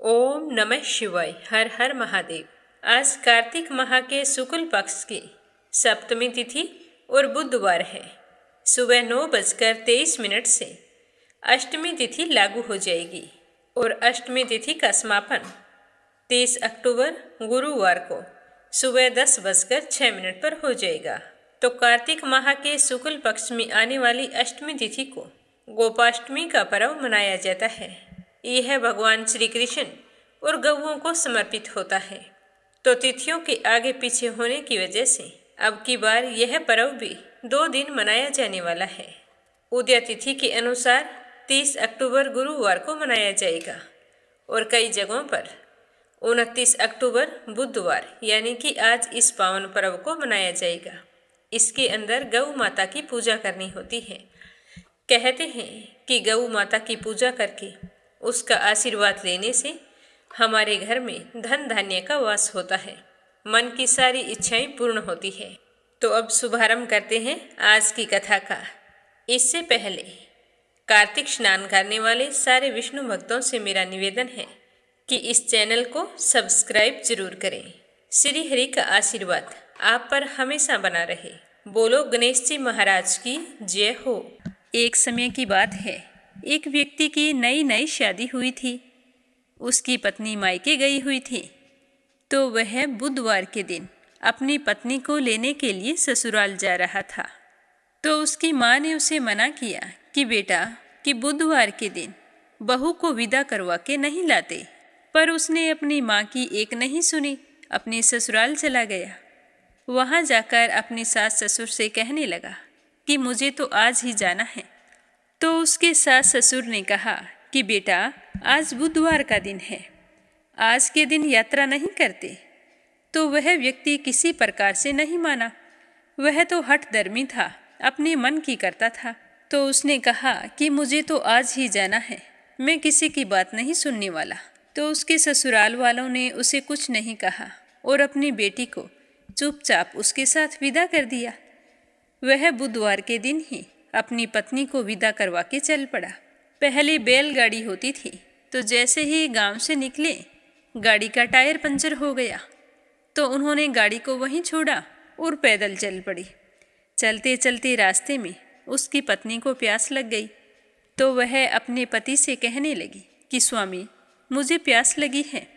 ओम नमः शिवाय। हर हर महादेव। आज कार्तिक माह के शुक्ल पक्ष की सप्तमी तिथि और बुधवार है। सुबह 9:23 से अष्टमी तिथि लागू हो जाएगी और अष्टमी तिथि का समापन 30 अक्टूबर गुरुवार को सुबह 10:06 पर हो जाएगा। तो कार्तिक माह के शुक्ल पक्ष में आने वाली अष्टमी तिथि को गोपाष्टमी का पर्व मनाया जाता है। यह भगवान श्री कृष्ण और गौओं को समर्पित होता है। तो तिथियों के आगे पीछे होने की वजह से अब की बार यह पर्व भी 2 दिन मनाया जाने वाला है। उदय तिथि के अनुसार 30 अक्टूबर गुरुवार को मनाया जाएगा और कई जगहों पर 29 अक्टूबर बुधवार यानी कि आज इस पावन पर्व को मनाया जाएगा। इसके अंदर गौ माता की पूजा करनी होती है। कहते हैं कि गौ माता की पूजा करके उसका आशीर्वाद लेने से हमारे घर में धन धान्य का वास होता है, मन की सारी इच्छाएं पूर्ण होती है। तो अब शुभारंभ करते हैं आज की कथा का। इससे पहले कार्तिक स्नान करने वाले सारे विष्णु भक्तों से मेरा निवेदन है कि इस चैनल को सब्सक्राइब जरूर करें। श्री हरि का आशीर्वाद आप पर हमेशा बना रहे। बोलो गणेश जी महाराज की जय हो। एक समय की बात है, एक व्यक्ति की नई नई शादी हुई थी। उसकी पत्नी मायके गई हुई थी। तो वह बुधवार के दिन अपनी पत्नी को लेने के लिए ससुराल जा रहा था। तो उसकी माँ ने उसे मना किया कि बेटा कि बुधवार के दिन बहू को विदा करवा के नहीं लाते। पर उसने अपनी माँ की एक नहीं सुनी, अपने ससुराल चला गया। वहाँ जाकर अपनी सास ससुर से कहने लगा कि मुझे तो आज ही जाना है। तो उसके सास ससुर ने कहा कि बेटा आज बुधवार का दिन है, आज के दिन यात्रा नहीं करते। तो वह व्यक्ति किसी प्रकार से नहीं माना। वह तो हठधर्मी था, अपने मन की करता था। तो उसने कहा कि मुझे तो आज ही जाना है, मैं किसी की बात नहीं सुनने वाला। तो उसके ससुराल वालों ने उसे कुछ नहीं कहा और अपनी बेटी को चुपचाप उसके साथ विदा कर दिया। वह बुधवार के दिन ही अपनी पत्नी को विदा करवा के चल पड़ा। पहले बैलगाड़ी होती थी, तो जैसे ही गांव से निकले गाड़ी का टायर पंचर हो गया। तो उन्होंने गाड़ी को वहीं छोड़ा और पैदल चल पड़ी। चलते चलते रास्ते में उसकी पत्नी को प्यास लग गई। तो वह अपने पति से कहने लगी कि स्वामी मुझे प्यास लगी है।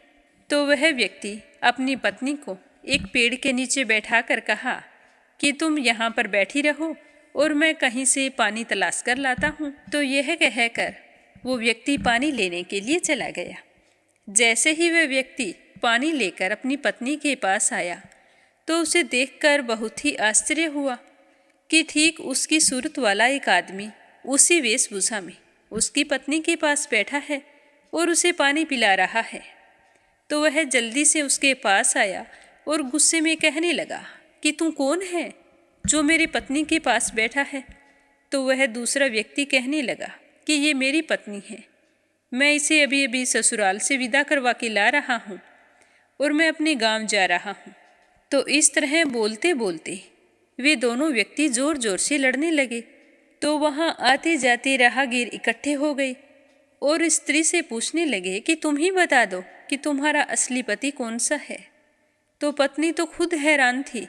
तो वह व्यक्ति अपनी पत्नी को एक पेड़ के नीचे बैठा कर कहा कि तुम यहाँ पर बैठी रहो और मैं कहीं से पानी तलाश कर लाता हूँ। तो यह कहकर वो व्यक्ति पानी लेने के लिए चला गया। जैसे ही वह व्यक्ति पानी लेकर अपनी पत्नी के पास आया तो उसे देखकर बहुत ही आश्चर्य हुआ कि ठीक उसकी सूरत वाला एक आदमी उसी वेशभूषा में उसकी पत्नी के पास बैठा है और उसे पानी पिला रहा है। तो वह जल्दी से उसके पास आया और गुस्से में कहने लगा कि तू कौन है जो मेरी पत्नी के पास बैठा है। तो वह दूसरा व्यक्ति कहने लगा कि ये मेरी पत्नी है, मैं इसे अभी अभी ससुराल से विदा करवा के ला रहा हूँ और मैं अपने गांव जा रहा हूँ। तो इस तरह बोलते बोलते वे दोनों व्यक्ति जोर जोर से लड़ने लगे। तो वहाँ आते जाते राहगीर इकट्ठे हो गए और स्त्री से पूछने लगे कि तुम ही बता दो कि तुम्हारा असली पति कौन सा है। तो पत्नी तो खुद हैरान थी,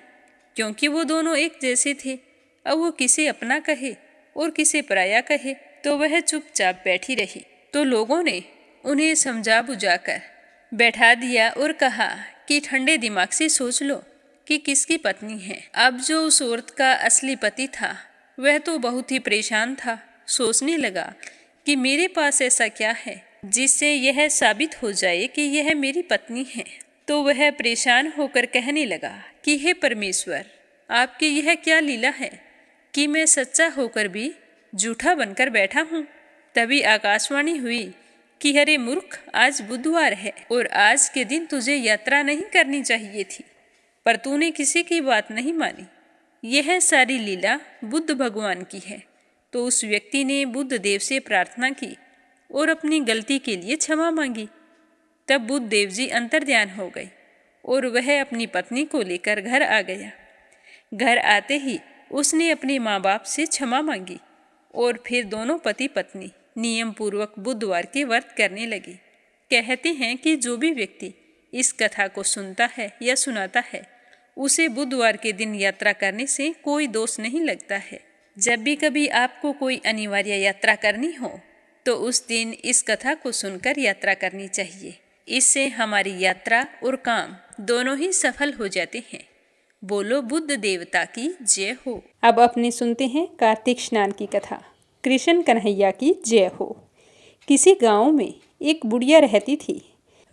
क्योंकि वो दोनों एक जैसे थे। अब वो किसे अपना कहे और किसे पराया कहे। तो वह चुपचाप बैठी रही। तो लोगों ने उन्हें समझा बुझाकर बैठा दिया और कहा कि ठंडे दिमाग से सोच लो कि किसकी पत्नी है। अब जो उस औरत का असली पति था वह तो बहुत ही परेशान था। सोचने लगा कि मेरे पास ऐसा क्या है जिससे यह साबित हो जाए कि यह मेरी पत्नी है। तो वह परेशान होकर कहने लगा कि हे परमेश्वर, आपकी यह क्या लीला है कि मैं सच्चा होकर भी झूठा बनकर बैठा हूँ। तभी आकाशवाणी हुई कि अरे मूर्ख, आज बुधवार है और आज के दिन तुझे यात्रा नहीं करनी चाहिए थी, पर तूने किसी की बात नहीं मानी। यह सारी लीला बुद्ध भगवान की है। तो उस व्यक्ति ने बुद्ध देव से प्रार्थना की और अपनी गलती के लिए क्षमा मांगी। तब बुद्ध देव जी अंतर्ध्यान हो गए और वह अपनी पत्नी को लेकर घर आ गया। घर आते ही उसने अपने माँ बाप से क्षमा मांगी और फिर दोनों पति पत्नी नियम पूर्वक बुधवार के व्रत करने लगे। कहते हैं कि जो भी व्यक्ति इस कथा को सुनता है या सुनाता है, उसे बुधवार के दिन यात्रा करने से कोई दोष नहीं लगता है। जब भी कभी आपको कोई अनिवार्य यात्रा करनी हो तो उस दिन इस कथा को सुनकर यात्रा करनी चाहिए। इससे हमारी यात्रा और काम दोनों ही सफल हो जाते हैं। बोलो बुद्ध देवता की जय हो। अब अपने सुनते हैं कार्तिक स्नान की कथा। कृष्ण कन्हैया की जय हो। किसी गांव में एक बुढ़िया रहती थी।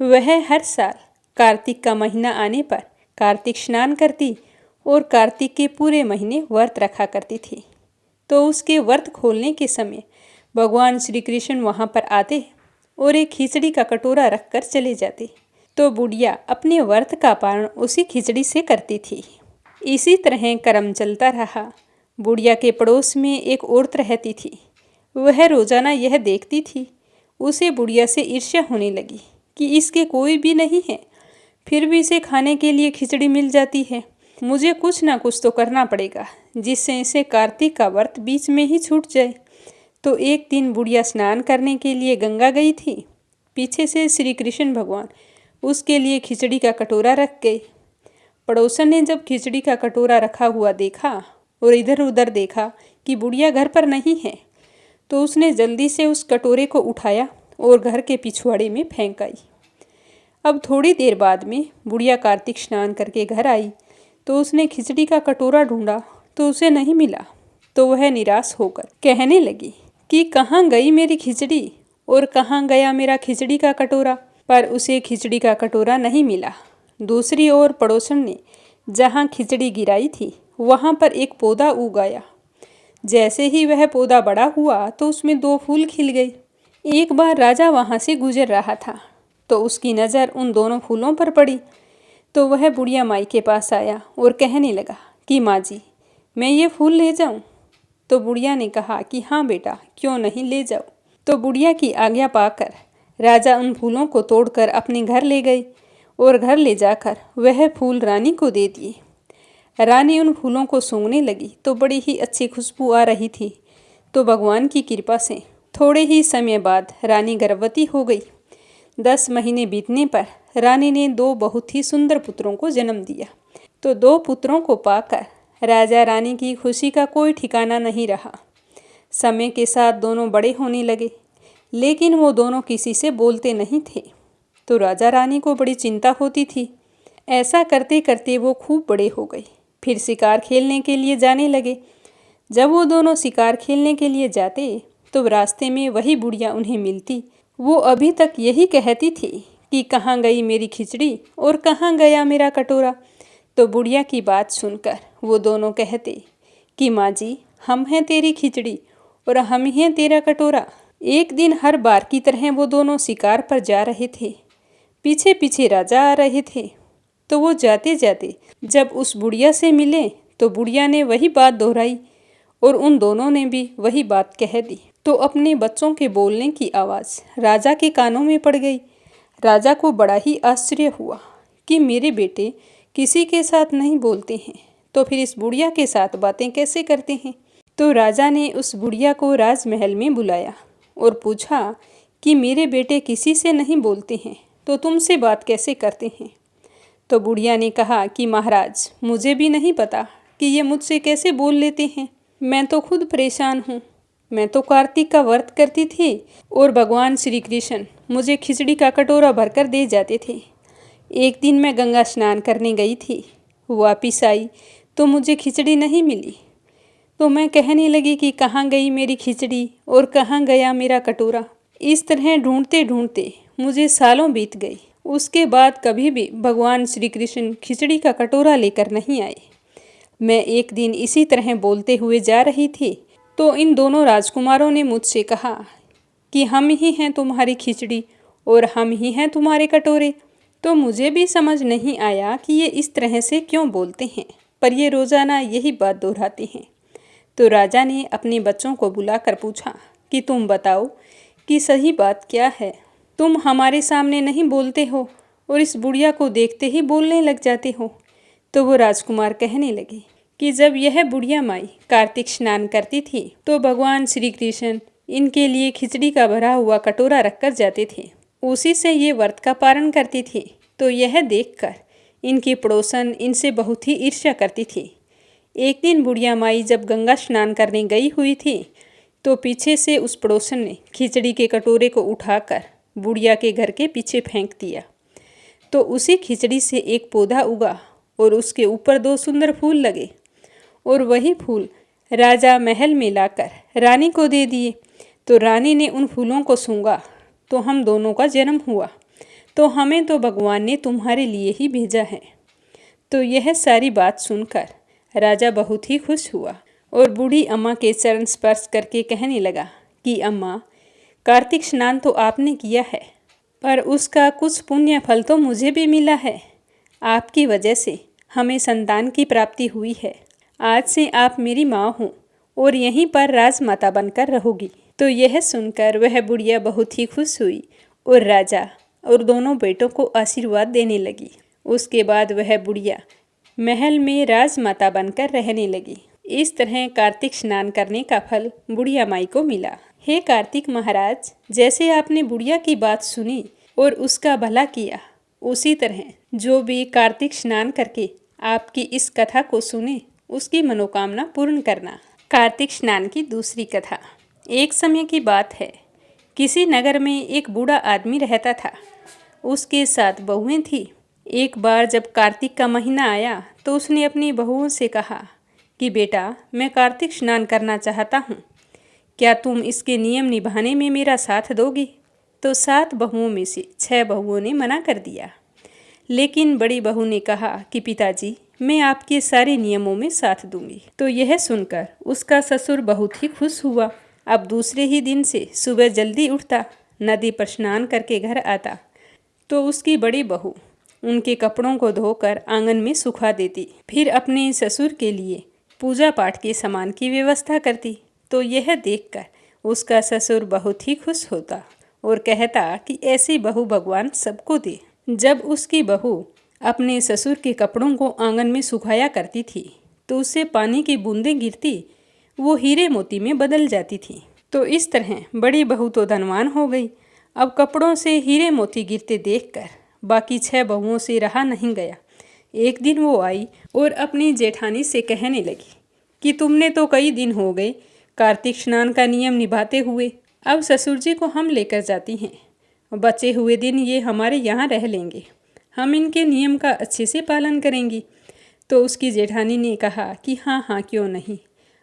वह हर साल कार्तिक का महीना आने पर कार्तिक स्नान करती और कार्तिक के पूरे महीने व्रत रखा करती थी। तो उसके व्रत खोलने के समय भगवान श्री कृष्ण वहाँ पर आते और एक खिचड़ी का कटोरा रखकर चले जाते। तो बुढ़िया अपने व्रत का पारण उसी खिचड़ी से करती थी। इसी तरह कर्म चलता रहा। बुढ़िया के पड़ोस में एक औरत रहती थी। वह रोजाना यह देखती थी। उसे बुढ़िया से ईर्ष्या होने लगी कि इसके कोई भी नहीं है, फिर भी इसे खाने के लिए खिचड़ी मिल जाती है। मुझे कुछ ना कुछ तो करना पड़ेगा जिससे इसे कार्तिक का व्रत बीच में ही छूट जाए। तो एक दिन बुढ़िया स्नान करने के लिए गंगा गई थी। पीछे से श्री कृष्ण भगवान उसके लिए खिचड़ी का कटोरा रख गए। पड़ोसन ने जब खिचड़ी का कटोरा रखा हुआ देखा और इधर उधर देखा कि बुढ़िया घर पर नहीं है, तो उसने जल्दी से उस कटोरे को उठाया और घर के पिछवाड़े में फेंक आई। अब थोड़ी देर बाद में बुढ़िया कार्तिक स्नान करके घर आई तो उसने खिचड़ी का कटोरा ढूंढा तो उसे नहीं मिला। तो वह निराश होकर कहने लगी कि कहाँ गई मेरी खिचड़ी और कहाँ गया मेरा खिचड़ी का कटोरा। पर उसे खिचड़ी का कटोरा नहीं मिला। दूसरी ओर पड़ोसन ने जहाँ खिचड़ी गिराई थी वहाँ पर एक पौधा उगाया। जैसे ही वह पौधा बड़ा हुआ तो उसमें 2 फूल खिल गए। एक बार राजा वहाँ से गुजर रहा था तो उसकी नज़र उन दोनों फूलों पर पड़ी। तो वह बुढ़िया माई के पास आया और कहने लगा कि माँ जी, मैं ये फूल ले जाऊँ? तो बुढ़िया ने कहा कि हाँ बेटा, क्यों नहीं, ले जाओ। तो बुढ़िया की आज्ञा पाकर राजा उन फूलों को तोड़कर अपने घर ले गए और घर ले जाकर वह फूल रानी को दे दिए। रानी उन फूलों को सूंघने लगी तो बड़ी ही अच्छी खुशबू आ रही थी। तो भगवान की कृपा से थोड़े ही समय बाद रानी गर्भवती हो गई। 10 महीने बीतने पर रानी ने 2 बहुत ही सुंदर पुत्रों को जन्म दिया। तो 2 पुत्रों को पाकर राजा रानी की खुशी का कोई ठिकाना नहीं रहा। समय के साथ दोनों बड़े होने लगे, लेकिन वो दोनों किसी से बोलते नहीं थे। तो राजा रानी को बड़ी चिंता होती थी। ऐसा करते करते वो खूब बड़े हो गए। फिर शिकार खेलने के लिए जाने लगे। जब वो दोनों शिकार खेलने के लिए जाते तो रास्ते में वही बुढ़िया उन्हें मिलती। वो अभी तक यही कहती थी कि कहाँ गई मेरी खिचड़ी और कहाँ गया मेरा कटोरा। तो बुढ़िया की बात सुनकर वो दोनों कहते कि माँ जी, हम हैं तेरी खिचड़ी और हम ही हैं तेरा कटोरा। एक दिन हर बार की तरह वो दोनों शिकार पर जा रहे थे। पीछे पीछे राजा आ रहे थे। तो वो जाते जाते जब उस बुढ़िया से मिले तो बुढ़िया ने वही बात दोहराई और उन दोनों ने भी वही बात कह दी। तो अपने बच्चों के बोलने की आवाज़ राजा के कानों में पड़ गई। राजा को बड़ा ही आश्चर्य हुआ कि मेरे बेटे किसी के साथ नहीं बोलते हैं, तो फिर इस बुढ़िया के साथ बातें कैसे करते हैं। तो राजा ने उस बुढ़िया को राजमहल में बुलाया और पूछा कि मेरे बेटे किसी से नहीं बोलते हैं तो तुमसे बात कैसे करते हैं। तो बुढ़िया ने कहा कि महाराज, मुझे भी नहीं पता कि ये मुझसे कैसे बोल लेते हैं। मैं तो खुद परेशान हूँ। मैं तो कार्तिक का व्रत करती थी और भगवान श्री कृष्ण मुझे खिचड़ी का कटोरा भरकर दे जाते थे। एक दिन मैं गंगा स्नान करने गई थी, वापिस आई तो मुझे खिचड़ी नहीं मिली। तो मैं कहने लगी कि कहाँ गई मेरी खिचड़ी और कहाँ गया मेरा कटोरा। इस तरह ढूंढते ढूंढते मुझे सालों बीत गई। उसके बाद कभी भी भगवान श्री कृष्ण खिचड़ी का कटोरा लेकर नहीं आए। मैं एक दिन इसी तरह बोलते हुए जा रही थी तो इन दोनों राजकुमारों ने मुझसे कहा कि हम ही हैं तुम्हारी खिचड़ी और हम ही हैं तुम्हारे कटोरे। तो मुझे भी समझ नहीं आया कि ये इस तरह से क्यों बोलते हैं, पर ये रोज़ाना यही बात दोहराते हैं। तो राजा ने अपने बच्चों को बुलाकर पूछा कि तुम बताओ कि सही बात क्या है। तुम हमारे सामने नहीं बोलते हो और इस बुढ़िया को देखते ही बोलने लग जाते हो। तो वो राजकुमार कहने लगे कि जब यह बुढ़िया माई कार्तिक स्नान करती थी तो भगवान श्री कृष्ण इनके लिए खिचड़ी का भरा हुआ कटोरा रखकर जाते थे उसी से ये व्रत का पारण करती थी। तो यह देखकर इनकी पड़ोसन इनसे बहुत ही ईर्ष्या करती थी। एक दिन बुढ़िया माई जब गंगा स्नान करने गई हुई थी तो पीछे से उस पड़ोसन ने खिचड़ी के कटोरे को उठाकर बुढ़िया के घर के पीछे फेंक दिया। तो उसी खिचड़ी से एक पौधा उगा और उसके ऊपर 2 सुंदर फूल लगे और वही फूल राजा महल में लाकर रानी को दे दिए। तो रानी ने उन फूलों को सूंघा तो हम दोनों का जन्म हुआ, तो हमें तो भगवान ने तुम्हारे लिए ही भेजा है। तो यह सारी बात सुनकर राजा बहुत ही खुश हुआ और बूढ़ी अम्मा के चरण स्पर्श करके कहने लगा कि अम्मा, कार्तिक स्नान तो आपने किया है, पर उसका कुछ पुण्य फल तो मुझे भी मिला है। आपकी वजह से हमें संतान की प्राप्ति हुई है। आज से आप मेरी माँ हो और यहीं पर राजमाता बनकर रहोगी। तो यह सुनकर वह बुढ़िया बहुत ही खुश हुई और राजा और दोनों बेटों को आशीर्वाद देने लगी। उसके बाद वह बुढ़िया महल में राजमाता बनकर रहने लगी। इस तरह कार्तिक स्नान करने का फल बुढ़िया माई को मिला। हे कार्तिक महाराज, जैसे आपने बुढ़िया की बात सुनी और उसका भला किया, उसी तरह जो भी कार्तिक स्नान करके आपकी इस कथा को सुने उसकी मनोकामना पूर्ण करना। कार्तिक स्नान की दूसरी कथा। एक समय की बात है, किसी नगर में एक बूढ़ा आदमी रहता था। उसके 7 बहुएं थी। एक बार जब कार्तिक का महीना आया तो उसने अपनी बहुओं से कहा कि बेटा, मैं कार्तिक स्नान करना चाहता हूँ, क्या तुम इसके नियम निभाने में मेरा साथ दोगी? तो 7 बहुओं में से 6 बहुओं ने मना कर दिया, लेकिन बड़ी बहू ने कहा कि पिताजी, मैं आपके सारे नियमों में साथ दूंगी। तो यह सुनकर उसका ससुर बहुत ही खुश हुआ। अब दूसरे ही दिन से सुबह जल्दी उठता, नदी पर स्नान करके घर आता तो उसकी बड़ी बहू उनके कपड़ों को धोकर आंगन में सुखा देती, फिर अपने ससुर के लिए पूजा पाठ के सामान की व्यवस्था करती। तो यह देखकर उसका ससुर बहुत ही खुश होता और कहता कि ऐसी बहू भगवान सबको दे। जब उसकी बहू अपने ससुर के कपड़ों को आंगन में सुखाया करती थी तो उससे पानी की बूंदें गिरती वो हीरे मोती में बदल जाती थी। तो इस तरह बड़ी बहू तो धनवान हो गई। अब कपड़ों से हीरे मोती गिरते देखकर बाकी 6 बहुओं से रहा नहीं गया। एक दिन वो आई और अपनी जेठानी से कहने लगी कि तुमने तो कई दिन हो गए कार्तिक स्नान का नियम निभाते हुए, अब ससुर जी को हम लेकर जाती हैं। बचे हुए दिन ये हमारे यहाँ रह लेंगे, हम इनके नियम का अच्छे से पालन करेंगी। तो उसकी जेठानी ने कहा कि हाँ हाँ, क्यों नहीं,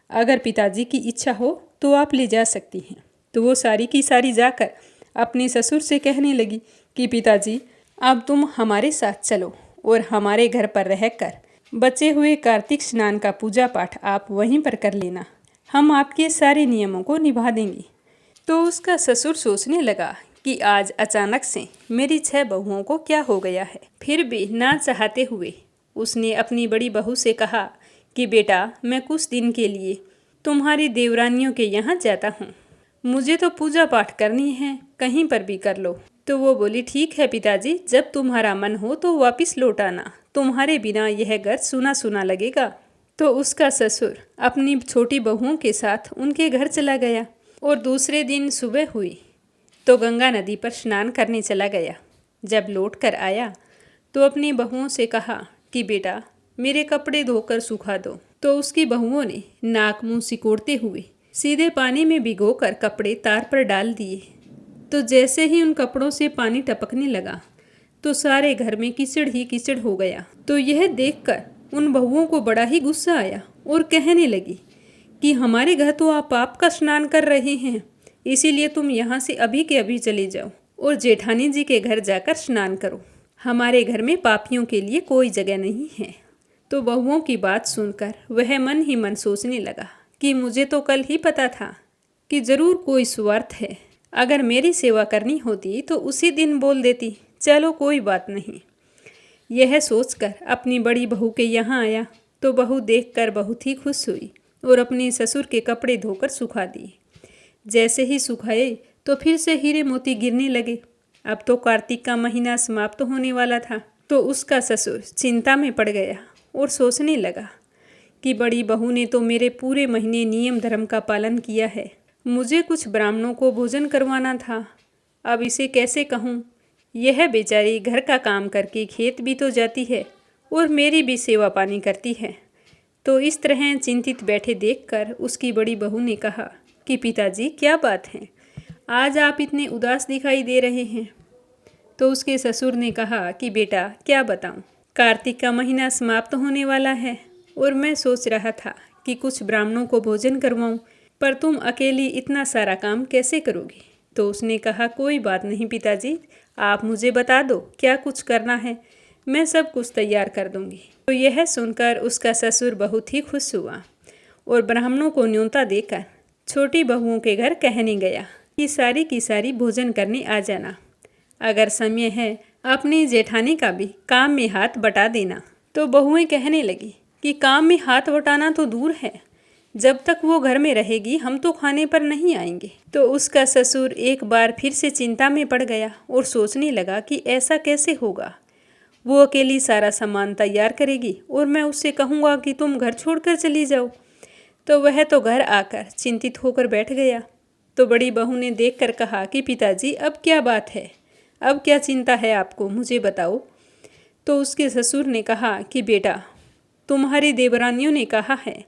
अगर पिताजी की इच्छा हो तो आप ले जा सकती हैं। तो वो सारी की सारी जाकर अपने ससुर से कहने लगी कि पिताजी, अब तुम हमारे साथ चलो और हमारे घर पर रहकर बचे हुए कार्तिक स्नान का पूजा पाठ आप वहीं पर कर लेना, हम आपके सारे नियमों को निभा देंगे। तो उसका ससुर सोचने लगा कि आज अचानक से मेरी 6 बहुओं को क्या हो गया है। फिर भी ना चाहते हुए उसने अपनी बड़ी बहू से कहा कि बेटा, मैं कुछ दिन के लिए तुम्हारी देवरानियों के यहाँ जाता हूँ, मुझे तो पूजा पाठ करनी है, कहीं पर भी कर लो। तो वो बोली, ठीक है पिताजी, जब तुम्हारा मन हो तो वापस लौट आना, तुम्हारे बिना यह घर सुना सुना लगेगा। तो उसका ससुर अपनी छोटी बहुओं के साथ उनके घर चला गया और दूसरे दिन सुबह हुई तो गंगा नदी पर स्नान करने चला गया। जब लौट कर आया तो अपनी बहुओं से कहा कि बेटा, मेरे कपड़े धोकर सुखा दो। तो उसकी बहुओं ने नाक मुंह सिकोड़ते हुए सीधे पानी में भिगोकर कपड़े तार पर डाल दिए। तो जैसे ही उन कपड़ों से पानी टपकने लगा तो सारे घर में कीचड़ ही कीचड़ हो गया। तो यह देखकर उन बहुओं को बड़ा ही गुस्सा आया और कहने लगी कि हमारे घर तो आप पाप का स्नान कर रहे हैं, इसीलिए तुम यहाँ से अभी के अभी चले जाओ और जेठानी जी के घर जाकर स्नान करो, हमारे घर में पापियों के लिए कोई जगह नहीं है। तो बहुओं की बात सुनकर वह मन ही मन सोचने लगा कि मुझे तो कल ही पता था कि ज़रूर कोई स्वार्थ है, अगर मेरी सेवा करनी होती तो उसी दिन बोल देती, चलो कोई बात नहीं। यह सोचकर अपनी बड़ी बहू के यहाँ आया तो बहू देखकर बहुत ही खुश हुई और अपने ससुर के कपड़े धोकर सुखा दिए। जैसे ही सुखाए तो फिर से हीरे मोती गिरने लगे। अब तो कार्तिक का महीना समाप्त होने वाला था। तो उसका ससुर चिंता में पड़ गया और सोचने लगा कि बड़ी बहू ने तो मेरे पूरे महीने नियम धर्म का पालन किया है, मुझे कुछ ब्राह्मणों को भोजन करवाना था, अब इसे कैसे कहूँ यह बेचारी घर का काम करके खेत भी तो जाती है और मेरी भी सेवा पानी करती है। तो इस तरह चिंतित बैठे देखकर उसकी बड़ी बहू ने कहा कि पिताजी क्या बात है, आज आप इतने उदास दिखाई दे रहे हैं। तो उसके ससुर ने कहा कि बेटा क्या बताऊं, कार्तिक का महीना समाप्त होने वाला है और मैं सोच रहा था कि कुछ ब्राह्मणों को भोजन करवाऊं, पर तुम अकेली इतना सारा काम कैसे करोगी। तो उसने कहा कोई बात नहीं पिताजी, आप मुझे बता दो क्या कुछ करना है, मैं सब कुछ तैयार कर दूंगी। तो यह सुनकर उसका ससुर बहुत ही खुश हुआ और ब्राह्मणों को न्योता देकर छोटी बहुओं के घर कहने गया कि सारी की सारी भोजन करने आ जाना। अगर समय है अपनी जेठानी का भी काम में हाथ बटा देना। तो बहुएं कहने लगी कि काम में हाथ बटाना तो दूर है, जब तक वो घर में रहेगी हम तो खाने पर नहीं आएंगे। तो उसका ससुर एक बार फिर से चिंता में पड़ गया और सोचने लगा कि ऐसा कैसे होगा, वो अकेली सारा सामान तैयार करेगी और मैं उससे कहूँगा कि तुम घर छोड़कर चली जाओ। तो वह तो घर आकर चिंतित होकर बैठ गया। तो बड़ी बहू ने देखकर कहा कि पिताजी अब क्या बात है, अब क्या चिंता है आपको, मुझे बताओ। तो उसके ससुर ने कहा कि बेटा तुम्हारी देवरानियों ने कहा है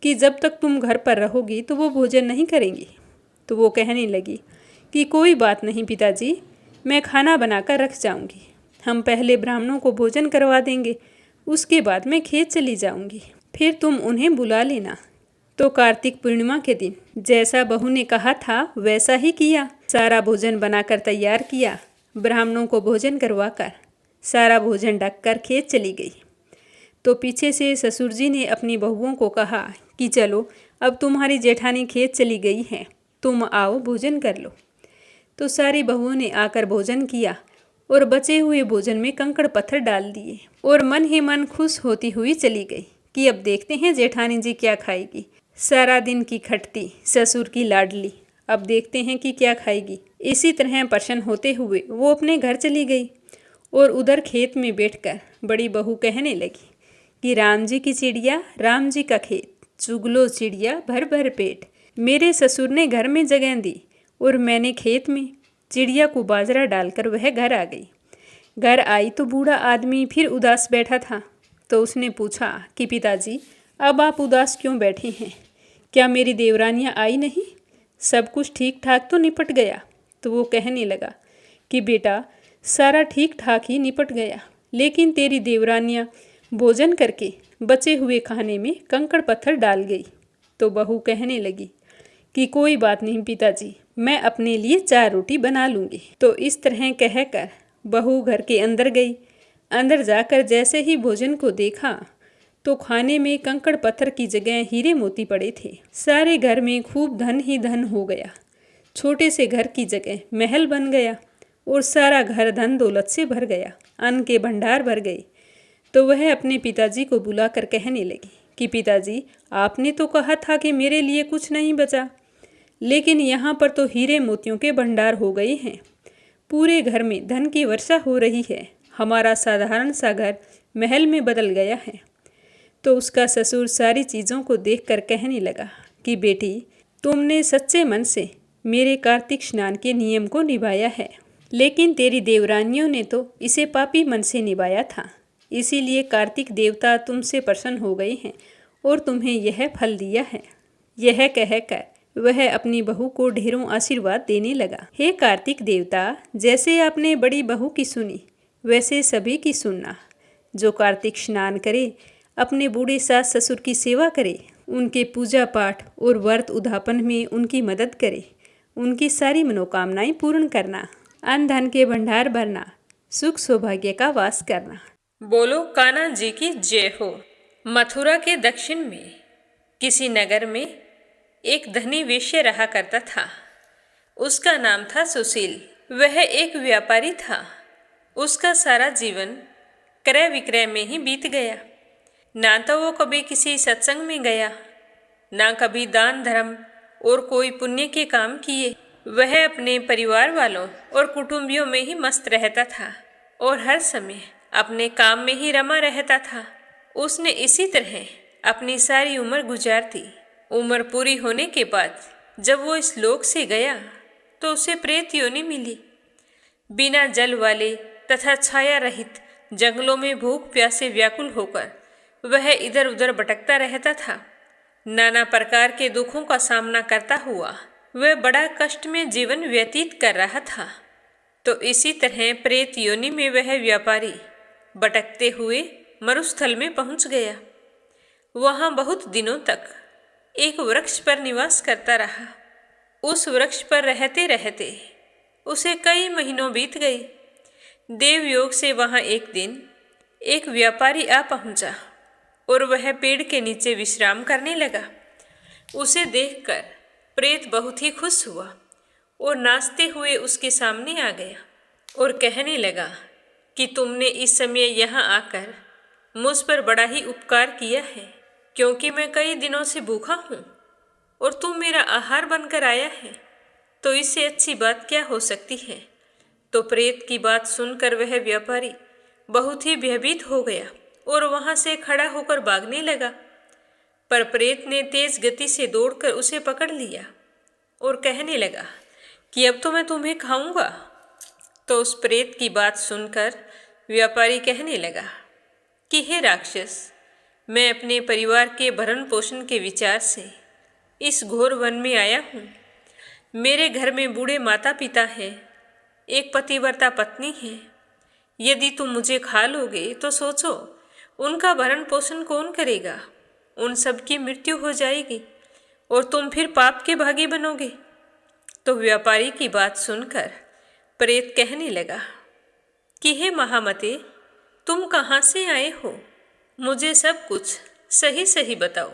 कि जब तक तुम घर पर रहोगी तो वो भोजन नहीं करेंगी। तो वो कहने लगी कि कोई बात नहीं पिताजी, मैं खाना बनाकर रख जाऊंगी, हम पहले ब्राह्मणों को भोजन करवा देंगे, उसके बाद मैं खेत चली जाऊंगी, फिर तुम उन्हें बुला लेना। तो कार्तिक पूर्णिमा के दिन जैसा बहू ने कहा था वैसा ही किया। सारा भोजन बनाकर तैयार किया, ब्राह्मणों को भोजन करवाकर सारा भोजन ढककर खेत चली गई। तो पीछे से ससुर जी ने अपनी बहुओं को कहा कि चलो अब तुम्हारी जेठानी खेत चली गई है, तुम आओ भोजन कर लो। तो सारी बहुओं ने आकर भोजन किया और बचे हुए भोजन में कंकड़ पत्थर डाल दिए और मन ही मन खुश होती हुई चली गई कि अब देखते हैं जेठानी जी क्या खाएगी। सारा दिन की खटती ससुर की लाडली, अब देखते हैं कि क्या खाएगी। इसी तरह प्रसन्न होते हुए वो अपने घर चली गई और उधर खेत में बैठकर बड़ी बहू कहने लगी कि राम जी की चिड़िया राम जी का खेत, चुगलो चिड़िया भर भर पेट। मेरे ससुर ने घर में जगह दी और मैंने खेत में चिड़िया को बाजरा डालकर वह घर आ गई। घर आई तो बूढ़ा आदमी फिर उदास बैठा था। तो उसने पूछा कि पिताजी अब आप उदास क्यों बैठे हैं, क्या मेरी देवरानियाँ आई नहीं, सब कुछ ठीक ठाक तो निपट गया। तो वो कहने लगा कि बेटा सारा ठीक ठाक ही निपट गया, लेकिन तेरी देवरानियाँ भोजन करके बचे हुए खाने में कंकड़ पत्थर डाल गई। तो बहू कहने लगी कि कोई बात नहीं पिताजी, मैं अपने लिए 4 रोटी बना लूँगी। तो इस तरह कहकर बहू घर के अंदर गई। अंदर जाकर जैसे ही भोजन को देखा तो खाने में कंकड़ पत्थर की जगह हीरे मोती पड़े थे। सारे घर में खूब धन ही धन हो गया, छोटे से घर की जगह महल बन गया और सारा घर धन दौलत से भर गया, अन्न के भंडार भर गए। तो वह अपने पिताजी को बुलाकर कहने लगी कि पिताजी आपने तो कहा था कि मेरे लिए कुछ नहीं बचा, लेकिन यहाँ पर तो हीरे मोतियों के भंडार हो गए हैं, पूरे घर में धन की वर्षा हो रही है, हमारा साधारण सा घर महल में बदल गया है। तो उसका ससुर सारी चीज़ों को देखकर कहने लगा कि बेटी तुमने सच्चे मन से मेरे कार्तिक स्नान के नियम को निभाया है, लेकिन तेरी देवरानियों ने तो इसे पापी मन से निभाया था, इसीलिए कार्तिक देवता तुमसे प्रसन्न हो गए हैं और तुम्हें यह फल दिया है। यह कहकर वह अपनी बहू को ढेरों आशीर्वाद देने लगा। हे कार्तिक देवता, जैसे आपने बड़ी बहू की सुनी वैसे सभी की सुनना। जो कार्तिक स्नान करे, अपने बूढ़े सास ससुर की सेवा करे, उनके पूजा पाठ और व्रत उद्यापन में उनकी मदद करे, उनकी सारी मनोकामनाएं पूर्ण करना, अन्न धन के भंडार भरना, सुख सौभाग्य का वास करना। बोलो कान्हा जी की जय हो। मथुरा के दक्षिण में किसी नगर में एक धनी वेश्या रहा करता था। उसका नाम था सुशील। वह एक व्यापारी था। उसका सारा जीवन क्रय विक्रय में ही बीत गया। ना तो वो कभी किसी सत्संग में गया, ना कभी दान धर्म और कोई पुण्य के काम किए। वह अपने परिवार वालों और कुटुंबियों में ही मस्त रहता था और हर समय अपने काम में ही रमा रहता था। उसने इसी तरह अपनी सारी उम्र गुजार दी। उम्र पूरी होने के बाद जब वो इस लोक से गया तो उसे प्रेत योनि मिली। बिना जल वाले तथा छाया रहित जंगलों में भूख प्यासे व्याकुल होकर वह इधर उधर भटकता रहता था। नाना प्रकार के दुखों का सामना करता हुआ वह बड़ा कष्ट में जीवन व्यतीत कर रहा था। तो इसी तरह प्रेत योनि में वह व्यापारी भटकते हुए मरुस्थल में पहुंच गया। वहां बहुत दिनों तक एक वृक्ष पर निवास करता रहा। उस वृक्ष पर रहते रहते उसे कई महीनों बीत गए। देवयोग से वहां एक दिन एक व्यापारी आ पहुंचा और वह पेड़ के नीचे विश्राम करने लगा। उसे देखकर प्रेत बहुत ही खुश हुआ और नाचते हुए उसके सामने आ गया और कहने लगा कि तुमने इस समय यहाँ आकर मुझ पर बड़ा ही उपकार किया है, क्योंकि मैं कई दिनों से भूखा हूँ और तुम मेरा आहार बनकर आया है, तो इससे अच्छी बात क्या हो सकती है। तो प्रेत की बात सुनकर वह व्यापारी बहुत ही भयभीत हो गया और वहां से खड़ा होकर भागने लगा। पर प्रेत ने तेज गति से दौड़कर उसे पकड़ लिया और कहने लगा कि अब तो मैं तुम्हें खाऊंगा। तो उस प्रेत की बात सुनकर व्यापारी कहने लगा कि हे राक्षस, मैं अपने परिवार के भरण पोषण के विचार से इस घोर वन में आया हूँ। मेरे घर में बूढ़े माता पिता हैं, एक पतिव्रता पत्नी है। यदि तुम मुझे खा लोगे तो सोचो उनका भरण पोषण कौन करेगा। उन सब की मृत्यु हो जाएगी और तुम फिर पाप के भागी बनोगे। तो व्यापारी की बात सुनकर प्रेत कहने लगा कि हे महामते, तुम कहाँ से आए हो, मुझे सब कुछ सही सही बताओ।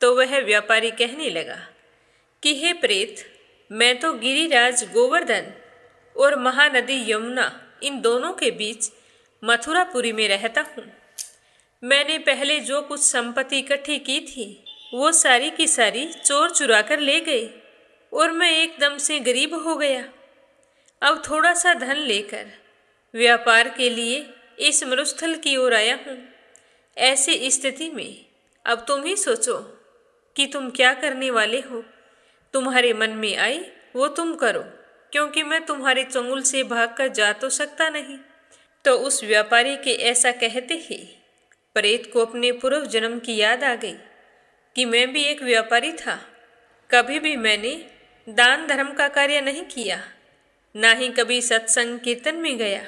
तो वह व्यापारी कहने लगा कि हे प्रेत, मैं तो गिरिराज गोवर्धन और महानदी यमुना इन दोनों के बीच मथुरापुरी में रहता हूँ। मैंने पहले जो कुछ संपत्ति इकट्ठी की थी वो सारी की सारी चोर चुरा कर ले गए और मैं एकदम से गरीब हो गया। अब थोड़ा सा धन लेकर व्यापार के लिए इस मरुस्थल की ओर आया हूँ। ऐसी स्थिति में अब तुम ही सोचो कि तुम क्या करने वाले हो। तुम्हारे मन में आई वो तुम करो, क्योंकि मैं तुम्हारे चंगुल से भागकर जा तो सकता नहीं। तो उस व्यापारी के ऐसा कहते ही प्रेत को अपने पूर्व जन्म की याद आ गई कि मैं भी एक व्यापारी था। कभी भी मैंने दान धर्म का कार्य नहीं किया, ना ही कभी सत्संग कीर्तन में गया,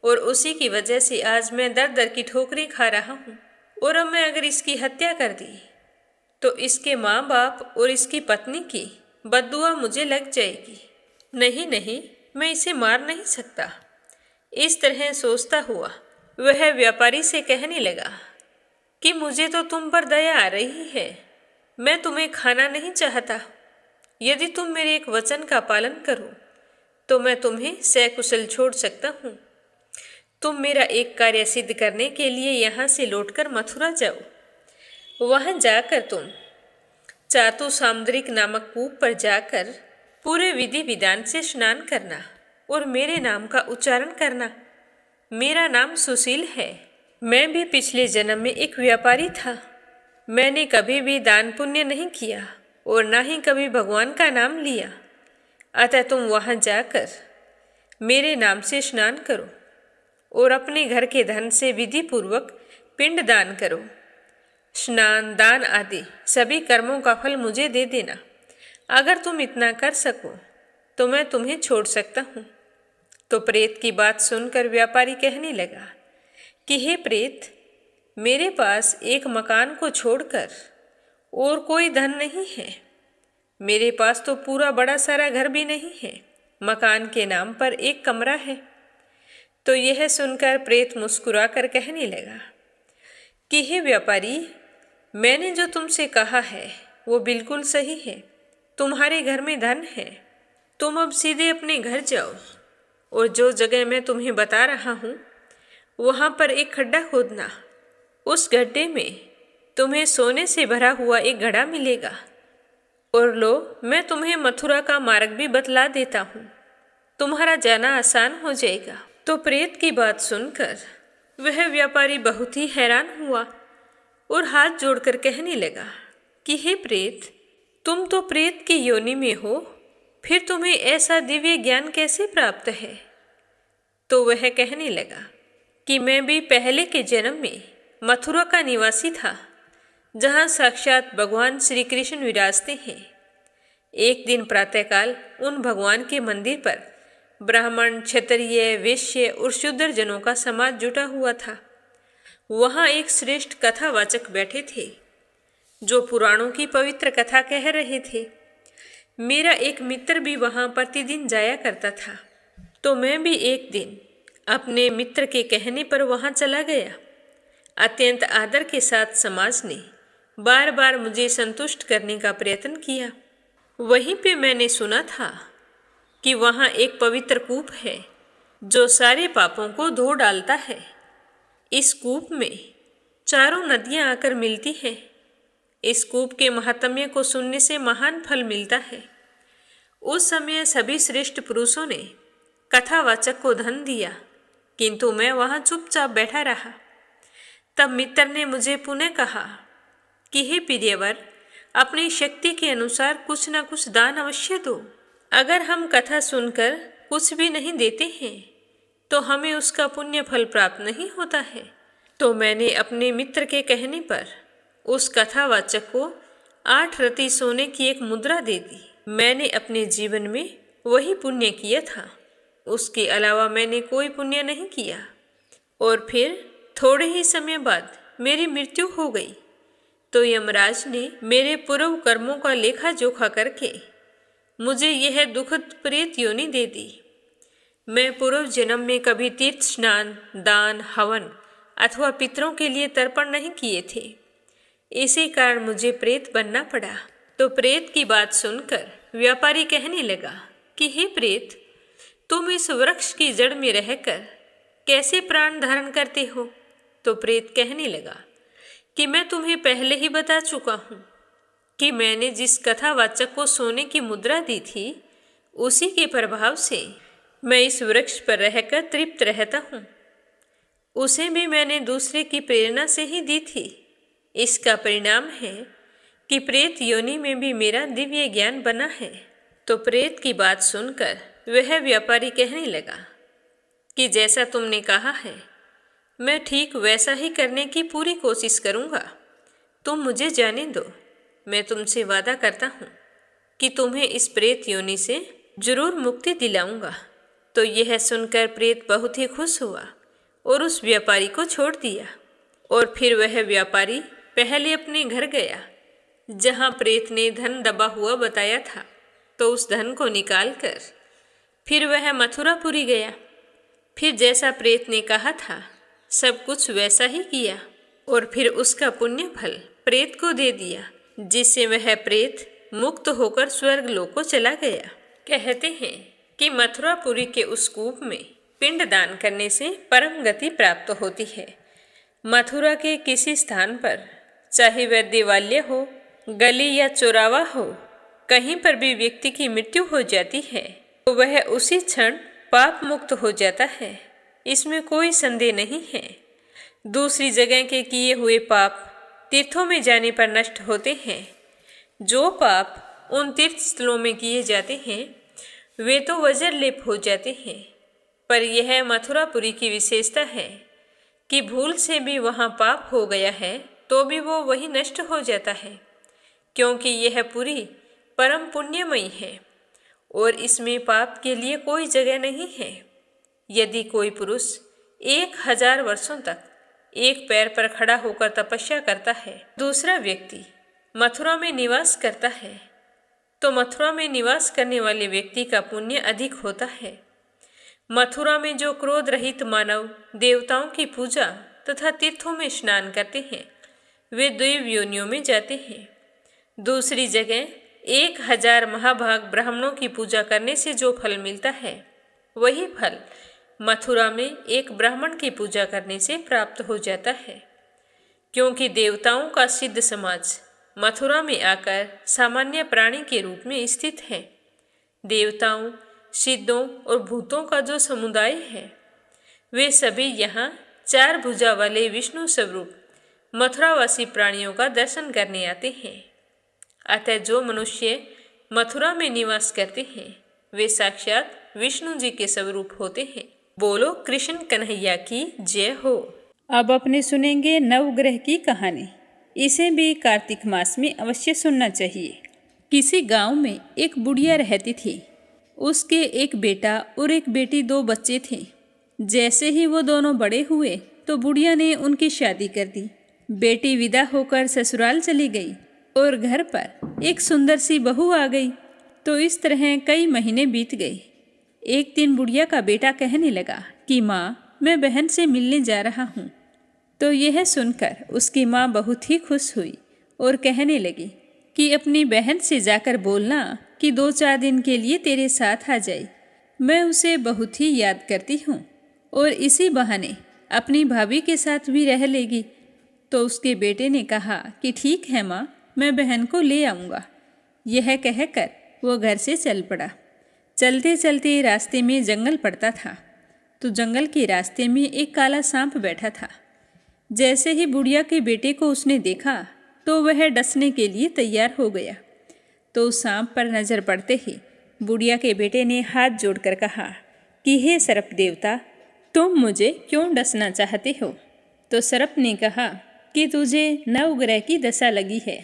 और उसी की वजह से आज मैं दर दर की ठोकरें खा रहा हूँ। और अब मैं अगर इसकी हत्या कर दी तो इसके माँ बाप और इसकी पत्नी की बद्दुआ मुझे लग जाएगी। नहीं नहीं, मैं इसे मार नहीं सकता। इस तरह सोचता हुआ वह व्यापारी से कहने लगा कि मुझे तो तुम पर दया आ रही है, मैं तुम्हें खाना नहीं चाहता। यदि तुम मेरे एक वचन का पालन करो तो मैं तुम्हें सकुशल छोड़ सकता हूँ। तुम मेरा एक कार्य सिद्ध करने के लिए यहाँ से लौटकर मथुरा जाओ। वहाँ जाकर तुम चातु सामुद्रिक नामक कूप पर जाकर पूरे विधि विधान से स्नान करना और मेरे नाम का उच्चारण करना। मेरा नाम सुशील है। मैं भी पिछले जन्म में एक व्यापारी था। मैंने कभी भी दान पुण्य नहीं किया और ना ही कभी भगवान का नाम लिया। अतः तुम वहाँ जाकर मेरे नाम से स्नान करो और अपने घर के धन से विधि पूर्वक पिंड दान करो। स्नान दान आदि सभी कर्मों का फल मुझे दे देना। अगर तुम इतना कर सको तो मैं तुम्हें छोड़ सकता हूँ। तो प्रेत की बात सुनकर व्यापारी कहने लगा कि हे प्रेत, मेरे पास एक मकान को छोड़कर और कोई धन नहीं है। मेरे पास तो पूरा बड़ा सारा घर भी नहीं है, मकान के नाम पर एक कमरा है। तो यह सुनकर प्रेत मुस्कुराकर कहने लगा कि हे व्यापारी, मैंने जो तुमसे कहा है वो बिल्कुल सही है। तुम्हारे घर में धन है, तुम अब सीधे अपने घर जाओ और जो जगह मैं तुम्हें बता रहा हूँ वहाँ पर एक खड्डा खोदना। उस गड्ढे में तुम्हें सोने से भरा हुआ एक घड़ा मिलेगा। और लो, मैं तुम्हें मथुरा का मार्ग भी बतला देता हूँ, तुम्हारा जाना आसान हो जाएगा। तो प्रेत की बात सुनकर वह व्यापारी बहुत ही हैरान हुआ और हाथ जोड़कर कहने लगा कि हे प्रेत, तुम तो प्रेत की योनि में हो, फिर तुम्हें ऐसा दिव्य ज्ञान कैसे प्राप्त है? तो वह कहने लगा कि मैं भी पहले के जन्म में मथुरा का निवासी था, जहाँ साक्षात भगवान श्री कृष्ण विराजते हैं। एक दिन प्रातःकाल उन भगवान के मंदिर पर ब्राह्मण, क्षत्रिय, वैश्य और शूद्र जनों का समाज जुटा हुआ था। वहाँ एक श्रेष्ठ कथावाचक बैठे थे जो पुराणों की पवित्र कथा कह रहे थे। मेरा एक मित्र भी वहाँ प्रतिदिन जाया करता था, तो मैं भी एक दिन अपने मित्र के कहने पर वहाँ चला गया। अत्यंत आदर के साथ समाज ने बार बार मुझे संतुष्ट करने का प्रयत्न किया। वहीं पे मैंने सुना था कि वहाँ एक पवित्र कूप है जो सारे पापों को धो डालता है। इस कूप में चारों नदियाँ आकर मिलती हैं। इस कूप के महात्म्य को सुनने से महान फल मिलता है। उस समय सभी श्रेष्ठ पुरुषों ने कथावाचक को धन दिया, किंतु मैं वहाँ चुपचाप बैठा रहा। तब मित्र ने मुझे पुनः कहा कि हे प्रियवर, अपनी शक्ति के अनुसार कुछ न कुछ दान अवश्य दो। अगर हम कथा सुनकर कुछ भी नहीं देते हैं तो हमें उसका पुण्य फल प्राप्त नहीं होता है। तो मैंने अपने मित्र के कहने पर उस कथावाचक को 8 रति सोने की एक मुद्रा दे दी। मैंने अपने जीवन में वही पुण्य किया था, उसके अलावा मैंने कोई पुण्य नहीं किया। और फिर थोड़े ही समय बाद मेरी मृत्यु हो गई, तो यमराज ने मेरे पूर्व कर्मों का लेखा जोखा करके मुझे यह दुखद प्रेत योनि दे दी। मैं पूर्व जन्म में कभी तीर्थ स्नान, दान, हवन अथवा पितरों के लिए तर्पण नहीं किए थे। इसी कारण मुझे प्रेत बनना पड़ा। तो प्रेत की बात सुनकर व्यापारी कहने लगा कि हे प्रेत, तुम इस वृक्ष की जड़ में रहकर कैसे प्राण धारण करते हो? तो प्रेत कहने लगा कि मैं तुम्हें पहले ही बता चुका हूँ कि मैंने जिस कथावाचक को सोने की मुद्रा दी थी, उसी के प्रभाव से मैं इस वृक्ष पर रहकर तृप्त रहता हूँ। उसे भी मैंने दूसरे की प्रेरणा से ही दी थी। इसका परिणाम है कि प्रेत योनि में भी मेरा दिव्य ज्ञान बना है। तो प्रेत की बात सुनकर वह व्यापारी कहने लगा कि जैसा तुमने कहा है, मैं ठीक वैसा ही करने की पूरी कोशिश करूँगा। तुम मुझे जाने दो, मैं तुमसे वादा करता हूँ कि तुम्हें इस प्रेत योनि से जरूर मुक्ति दिलाऊंगा। तो यह सुनकर प्रेत बहुत ही खुश हुआ और उस व्यापारी को छोड़ दिया। और फिर वह व्यापारी पहले अपने घर गया जहाँ प्रेत ने धन दबा हुआ बताया था। तो उस धन को निकालकर फिर वह मथुरापुरी गया। फिर जैसा प्रेत ने कहा था सब कुछ वैसा ही किया और फिर उसका पुण्य फल प्रेत को दे दिया, जिससे वह प्रेत मुक्त होकर स्वर्ग लोक को चला गया। कहते हैं कि मथुरापुरी के उस कूप में पिंड दान करने से परम गति प्राप्त होती है। मथुरा के किसी स्थान पर, चाहे वह देवालय हो, गली या चौरावा हो, कहीं पर भी व्यक्ति की मृत्यु हो जाती है तो वह उसी क्षण पाप मुक्त हो जाता है। इसमें कोई संदेह नहीं है। दूसरी जगह के किए हुए पाप तीर्थों में जाने पर नष्ट होते हैं। जो पाप उन तीर्थ स्थलों में किए जाते हैं वे तो वज्र लेप हो जाते हैं। पर यह मथुरापुरी की विशेषता है कि भूल से भी वहाँ पाप हो गया है तो भी वो वही नष्ट हो जाता है, क्योंकि यह पुरी परम पुण्यमयी है और इसमें पाप के लिए कोई जगह नहीं है। यदि कोई पुरुष 1000 वर्षों तक एक पैर पर खड़ा होकर तपस्या करता है, दूसरा व्यक्ति मथुरा में निवास करता है, तो मथुरा में निवास करने वाले व्यक्ति का पुण्य अधिक होता है। मथुरा में जो क्रोध रहित मानव देवताओं की पूजा तथा तीर्थों में स्नान करते हैं वे दैव योनियों में जाते हैं। दूसरी जगह 1000 महाभाग ब्राह्मणों की पूजा करने से जो फल मिलता है वही फल मथुरा में एक ब्राह्मण की पूजा करने से प्राप्त हो जाता है। क्योंकि देवताओं का सिद्ध समाज मथुरा में आकर सामान्य प्राणी के रूप में स्थित है। देवताओं, सिद्धों और भूतों का जो समुदाय है वे सभी यहाँ 4 भुजा वाले विष्णु स्वरूप मथुरावासी प्राणियों का दर्शन करने आते हैं। अतः जो मनुष्य मथुरा में निवास करते हैं वे साक्षात विष्णु जी के स्वरूप होते हैं। बोलो कृष्ण कन्हैया की जय हो। अब अपने सुनेंगे नवग्रह की कहानी। इसे भी कार्तिक मास में अवश्य सुनना चाहिए। किसी गांव में एक बुढ़िया रहती थी। उसके एक बेटा और एक बेटी, 2 बच्चे थे। जैसे ही वो दोनों बड़े हुए तो बुढ़िया ने उनकी शादी कर दी। बेटी विदा होकर ससुराल चली गई और घर पर एक सुंदर सी बहू आ गई। तो इस तरह कई महीने बीत गए। एक दिन बुढ़िया का बेटा कहने लगा कि माँ, मैं बहन से मिलने जा रहा हूँ। तो यह सुनकर उसकी माँ बहुत ही खुश हुई और कहने लगी कि अपनी बहन से जाकर बोलना कि 2-4 दिन के लिए तेरे साथ आ जाए। मैं उसे बहुत ही याद करती हूँ और इसी बहाने अपनी भाभी के साथ भी रह लेगी। तो उसके बेटे ने कहा कि ठीक है माँ, मैं बहन को ले आऊँगा। यह कहकर वो घर से चल पड़ा। चलते चलते रास्ते में जंगल पड़ता था। तो जंगल के रास्ते में एक काला सांप बैठा था। जैसे ही बुढ़िया के बेटे को उसने देखा तो वह डसने के लिए तैयार हो गया। तो सांप पर नजर पड़ते ही बुढ़िया के बेटे ने हाथ जोड़कर कहा कि हे सर्प देवता, तुम मुझे क्यों डसना चाहते हो? तो सर्प ने कहा कि तुझे नवग्रह की दशा लगी है,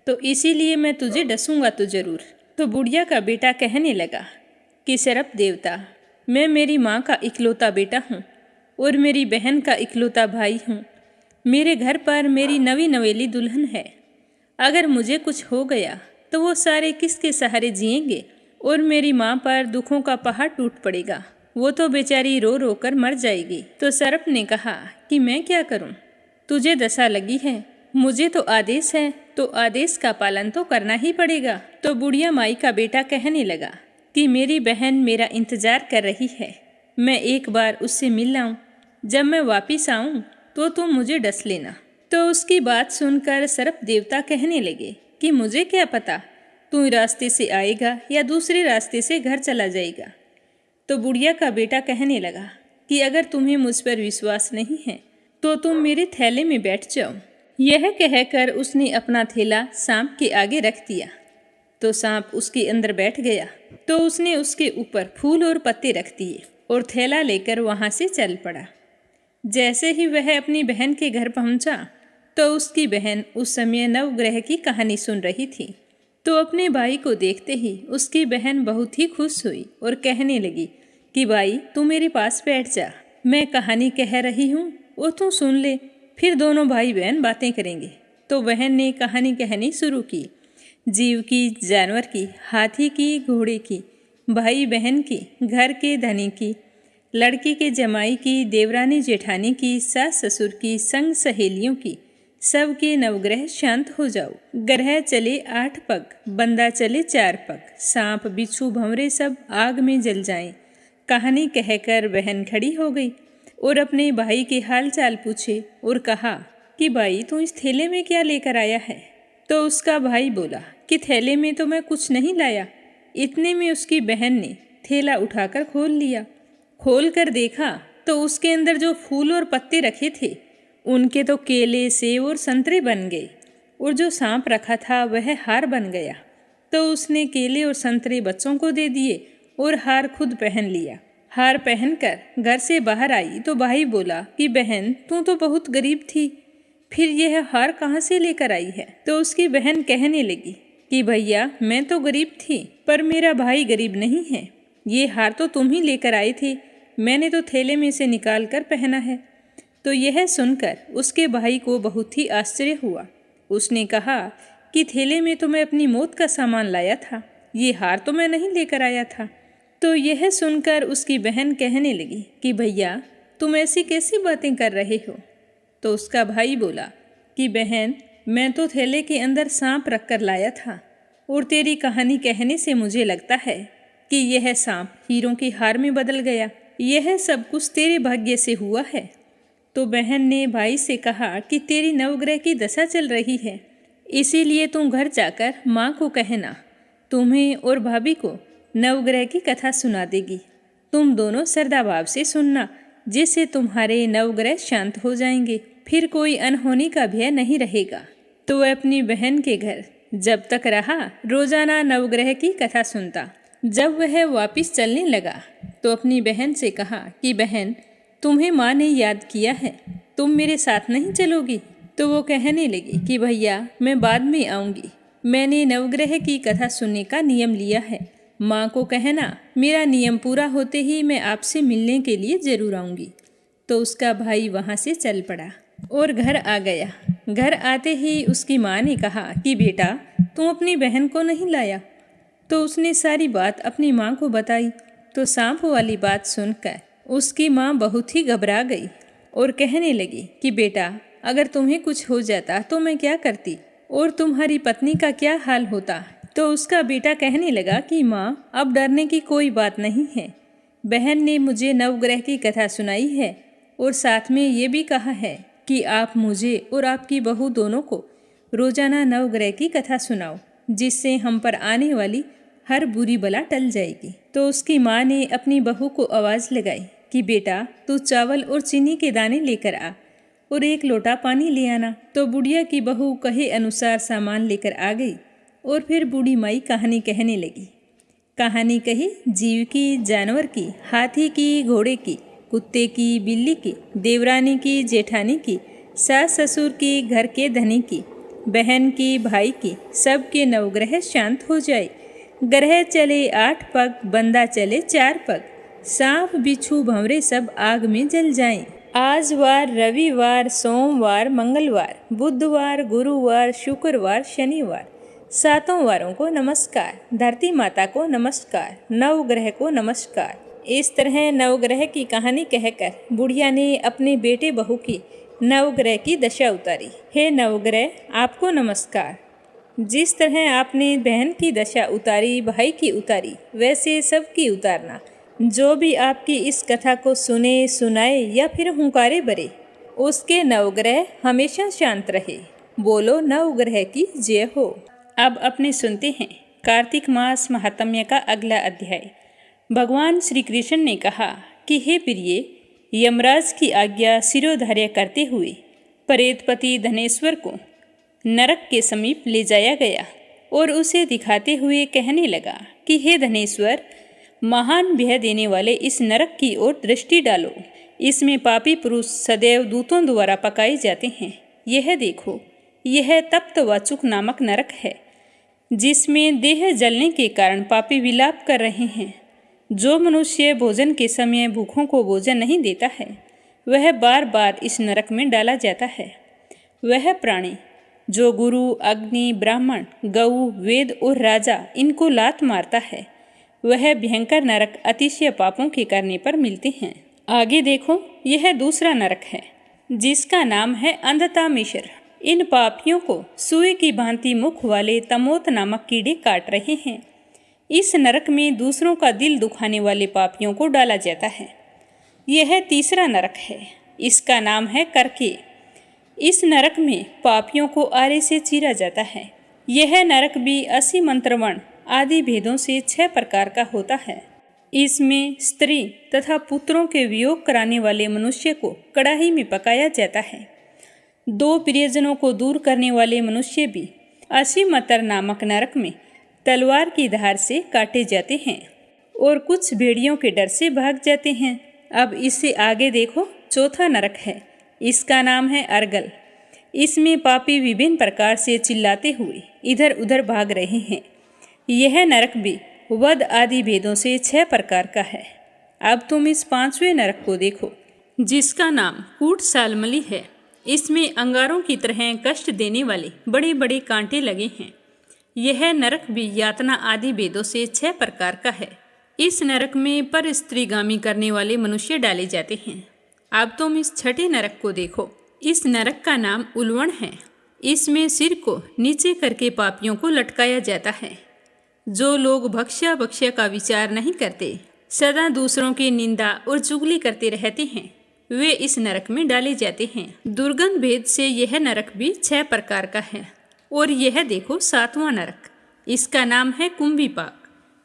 तो इसीलिए मैं तुझे डसूंगा तो जरूर। तो बुढ़िया का बेटा कहने लगा कि सर्प देवता, मैं मेरी माँ का इकलौता बेटा हूँ और मेरी बहन का इकलौता भाई हूँ। मेरे घर पर मेरी नवी नवेली दुल्हन है। अगर मुझे कुछ हो गया तो वो सारे किसके सहारे जिएंगे और मेरी माँ पर दुखों का पहाड़ टूट पड़ेगा। वो तो बेचारी रो रो कर मर जाएगी। तो सर्प ने कहा कि मैं क्या करूँ? तुझे दशा लगी है, मुझे तो आदेश है, तो आदेश का पालन तो करना ही पड़ेगा। तो बुढ़िया माई का बेटा कहने लगा कि मेरी बहन मेरा इंतजार कर रही है, मैं एक बार उससे मिल आऊं। जब मैं वापिस आऊं तो तुम मुझे डस लेना। तो उसकी बात सुनकर सर्प देवता कहने लगे कि मुझे क्या पता तू रास्ते से आएगा या दूसरे रास्ते से घर चला जाएगा। तो बुढ़िया का बेटा कहने लगा कि अगर तुम्हें मुझ पर विश्वास नहीं है तो तुम मेरे थैले में बैठ जाओ। यह कहकर उसने अपना थैला सांप के आगे रख दिया। तो सांप उसके अंदर बैठ गया। तो उसने उसके ऊपर फूल और पत्ते रख दिए और थैला लेकर वहाँ से चल पड़ा। जैसे ही वह अपनी बहन के घर पहुंचा तो उसकी बहन उस समय नवग्रह की कहानी सुन रही थी। तो अपने भाई को देखते ही उसकी बहन बहुत ही खुश हुई और कहने लगी कि भाई तू मेरे पास बैठ जा, मैं कहानी कह रही हूँ वो तू सुन ले, फिर दोनों भाई बहन बातें करेंगे। तो बहन ने कहानी कहनी शुरू की। जीव की, जानवर की, हाथी की, घोड़े की, भाई बहन की, घर के धनी की, लड़की के जमाई की, देवरानी जेठानी की, सास ससुर की, संग सहेलियों की, सबके नवग्रह शांत हो जाओ। ग्रह चले 8 पग, बंदा चले 4 पग, सांप बिच्छू भंवरे सब आग में जल जाएं। कहानी कहकर बहन खड़ी हो गई और अपने भाई के हाल चाल पूछे और कहा कि भाई तू इस थैले में क्या लेकर आया है? तो उसका भाई बोला कि थैले में तो मैं कुछ नहीं लाया। इतने में उसकी बहन ने थैला उठाकर खोल लिया। खोल कर देखा तो उसके अंदर जो फूल और पत्ते रखे थे उनके तो केले, सेब और संतरे बन गए और जो सांप रखा था वह हार बन गया। तो उसने केले और संतरे बच्चों को दे दिए और हार खुद पहन लिया। हार पहनकर घर से बाहर आई तो भाई बोला कि बहन तू तो बहुत गरीब थी, फिर यह हार कहाँ से लेकर आई है? तो उसकी बहन कहने लगी कि भैया मैं तो गरीब थी पर मेरा भाई गरीब नहीं है। ये हार तो तुम ही लेकर आए थे, मैंने तो थैले में से निकाल कर पहना है। तो यह सुनकर उसके भाई को बहुत ही आश्चर्य हुआ। उसने कहा कि थैले में तो मैं अपनी मौत का सामान लाया था, ये हार तो मैं नहीं लेकर आया था। तो यह सुनकर उसकी बहन कहने लगी कि भैया तुम ऐसी कैसी बातें कर रहे हो? तो उसका भाई बोला कि बहन मैं तो थैले के अंदर सांप रख कर लाया था और तेरी कहानी कहने से मुझे लगता है कि यह सांप हीरों की हार में बदल गया। यह सब कुछ तेरे भाग्य से हुआ है। तो बहन ने भाई से कहा कि तेरी नवग्रह की दशा चल रही है, इसीलिए तुम घर जाकर माँ को कहना, तुम्हें और भाभी को नवग्रह की कथा सुना देगी। तुम दोनों श्रद्धाभाव से सुनना, जिससे तुम्हारे नवग्रह शांत हो जाएंगे, फिर कोई अनहोनी का भय नहीं रहेगा। तो वह अपनी बहन के घर जब तक रहा रोजाना नवग्रह की कथा सुनता जब वह वापस चलने लगा तो अपनी बहन से कहा कि बहन, तुम्हें माँ ने याद किया है, तुम मेरे साथ नहीं चलोगी? तो वो कहने लगी कि भैया, मैं बाद में आऊँगी, मैंने नवग्रह की कथा सुनने का नियम लिया है। माँ को कहना मेरा नियम पूरा होते ही मैं आपसे मिलने के लिए ज़रूर आऊँगी। तो उसका भाई वहाँ से चल पड़ा और घर आ गया। घर आते ही उसकी माँ ने कहा कि बेटा, तुम अपनी बहन को नहीं लाया? तो उसने सारी बात अपनी माँ को बताई। तो सांप वाली बात सुनकर उसकी माँ बहुत ही घबरा गई और कहने लगी कि बेटा, अगर तुम्हें कुछ हो जाता तो मैं क्या करती, और तुम्हारी पत्नी का क्या हाल होता? तो उसका बेटा कहने लगा कि माँ, अब डरने की कोई बात नहीं है। बहन ने मुझे नवग्रह की कथा सुनाई है और साथ में ये भी कहा है कि आप मुझे और आपकी बहू दोनों को रोजाना नवग्रह की कथा सुनाओ, जिससे हम पर आने वाली हर बुरी बला टल जाएगी। तो उसकी माँ ने अपनी बहू को आवाज़ लगाई कि बेटा, तू चावल और चीनी के दाने लेकर आ और 1 लोटा पानी ले आना। तो बुढ़िया की बहू कहे अनुसार सामान लेकर आ गई और फिर बूढ़ी माई कहानी कहने लगी। कहानी कही जीव की, जानवर की, हाथी की, घोड़े की, कुत्ते की, बिल्ली की, देवरानी की, जेठानी की, सास ससुर की, घर के धनी की, बहन की, भाई की, सबके नवग्रह शांत हो जाए। ग्रह चले 8 पग, बंदा चले 4 पग, सांप बिच्छू भंवरे सब आग में जल जाएं। आज वार, रविवार, सोमवार, मंगलवार, बुधवार, गुरुवार, शुक्रवार, शनिवार, 7 वारों को नमस्कार, धरती माता को नमस्कार, नवग्रह को नमस्कार। इस तरह नवग्रह की कहानी कहकर बुढ़िया ने अपने बेटे बहू की नवग्रह की दशा उतारी। हे नवग्रह, आपको नमस्कार। जिस तरह आपने बहन की दशा उतारी, भाई की उतारी, वैसे सबकी उतारना। जो भी आपकी इस कथा को सुने, सुनाए या फिर हुंकारे भरे, उसके नवग्रह हमेशा शांत रहे। बोलो नवग्रह की जय हो। अब अपने सुनते हैं कार्तिक मास महात्म्य का अगला अध्याय। भगवान श्री कृष्ण ने कहा कि हे प्रिय, यमराज की आज्ञा शिरोधार्य करते हुए प्रेतपति धनेश्वर को नरक के समीप ले जाया गया और उसे दिखाते हुए कहने लगा कि हे धनेश्वर, महान भय देने वाले इस नरक की ओर दृष्टि डालो। इसमें पापी पुरुष सदैव दूतों द्वारा पकाए जाते हैं। यह देखो, यह तप्तवाचुक नामक नरक है, जिसमें देह जलने के कारण पापी विलाप कर रहे हैं। जो मनुष्य भोजन के समय भूखों को भोजन नहीं देता है, वह बार बार इस नरक में डाला जाता है। वह प्राणी जो गुरु, अग्नि, ब्राह्मण, गऊ, वेद और राजा इनको लात मारता है, वह भयंकर नरक अतिशय पापों के करने पर मिलते हैं। आगे देखो, यह दूसरा नरक है जिसका नाम है अंधता मिश्र। इन पापियों को सुई की भांति मुख वाले तमोत नामक कीड़े काट रहे हैं। इस नरक में दूसरों का दिल दुखाने वाले पापियों को डाला जाता है। यह तीसरा नरक है, इसका नाम है करके। इस नरक में पापियों को आरे से चीरा जाता है। यह नरक भी 80 मंत्रवण आदि भेदों से 6 प्रकार का होता है। इसमें स्त्री तथा पुत्रों के वियोग कराने वाले मनुष्य को कड़ाही में पकाया जाता है। 2 प्रियजनों को दूर करने वाले मनुष्य भी 80 मंत्र नामक नरक में तलवार की धार से काटे जाते हैं और कुछ भेड़ियों के डर से भाग जाते हैं। अब इससे आगे देखो, चौथा नरक है, इसका नाम है अर्गल। इसमें पापी विभिन्न प्रकार से चिल्लाते हुए इधर उधर भाग रहे हैं। यह नरक भी वध आदि भेदों से 6 प्रकार का है। अब तुम इस 5वें नरक को देखो, जिसका नाम कूट सालमली है। इसमें अंगारों की तरह कष्ट देने वाले बड़े बड़े कांटे लगे हैं। यह नरक भी यातना आदि भेदों से 6 प्रकार का है। इस नरक में पर स्त्रीगामी करने वाले मनुष्य डाले जाते हैं। अब तुम इस 6ठे नरक को देखो, इस नरक का नाम उल्वण है। इसमें सिर को नीचे करके पापियों को लटकाया जाता है। जो लोग भक्ष्या भक्ष्य का विचार नहीं करते, सदा दूसरों की निंदा और चुगली करते रहते हैं, वे इस नरक में डाले जाते हैं। दुर्गंध भेद से यह नरक भी 6 प्रकार का है। और यह देखो 7वां नरक, इसका नाम है कुंभीपाक।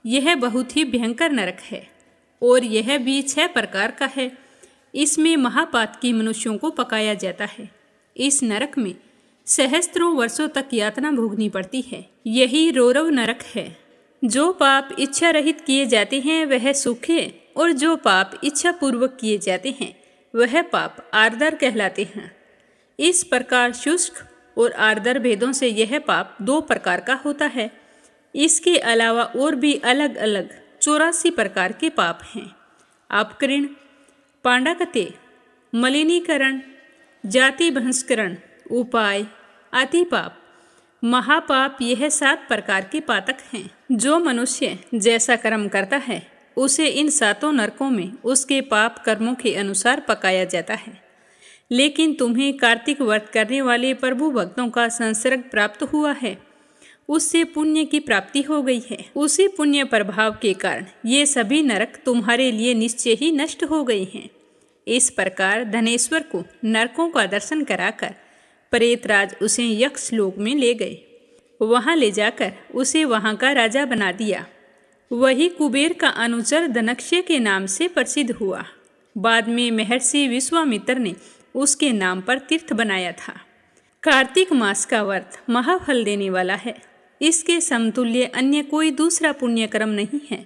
यह बहुत ही भयंकर नरक है और यह भी 6 प्रकार का है। इसमें महापातकी मनुष्यों को पकाया जाता है। इस नरक में सहस्त्रों वर्षों तक यातना भोगनी पड़ती है। यही रौरव नरक है। जो पाप इच्छा रहित किए जाते हैं वह सुख है, और जो पाप इच्छा पूर्वक किए जाते हैं वह पाप आर्दर कहलाते हैं। इस प्रकार शुष्क और आर्दर भेदों से यह पाप 2 प्रकार का होता है। इसके अलावा और भी अलग अलग 84 प्रकार के पाप हैं। अपकृण, पांडाकते, मलिनीकरण, जाति भंसकरण, उपाय, अतिपाप, महापाप, यह 7 प्रकार के पातक हैं। जो मनुष्य जैसा कर्म करता है उसे इन 7 नरकों में उसके पाप कर्मों के अनुसार पकाया जाता है। लेकिन तुम्हें कार्तिक व्रत करने वाले प्रभु भक्तों का संसर्ग प्राप्त हुआ है, उससे पुण्य की प्राप्ति हो गई है। उसी पुण्य प्रभाव के कारण ये सभी नरक तुम्हारे लिए निश्चय ही नष्ट हो गए हैं। इस प्रकार धनेश्वर को नरकों का दर्शन कराकर प्रेतराज उसे यक्ष लोक में ले गए। वहां ले जाकर उसे वहां का राजा बना दिया। वही कुबेर का अनुचर धनक्षय के नाम से प्रसिद्ध हुआ। बाद में महर्षि विश्वामित्र ने उसके नाम पर तीर्थ बनाया था। कार्तिक मास का व्रत महाफल देने वाला है। इसके समतुल्य अन्य कोई दूसरा पुण्य कर्म नहीं है।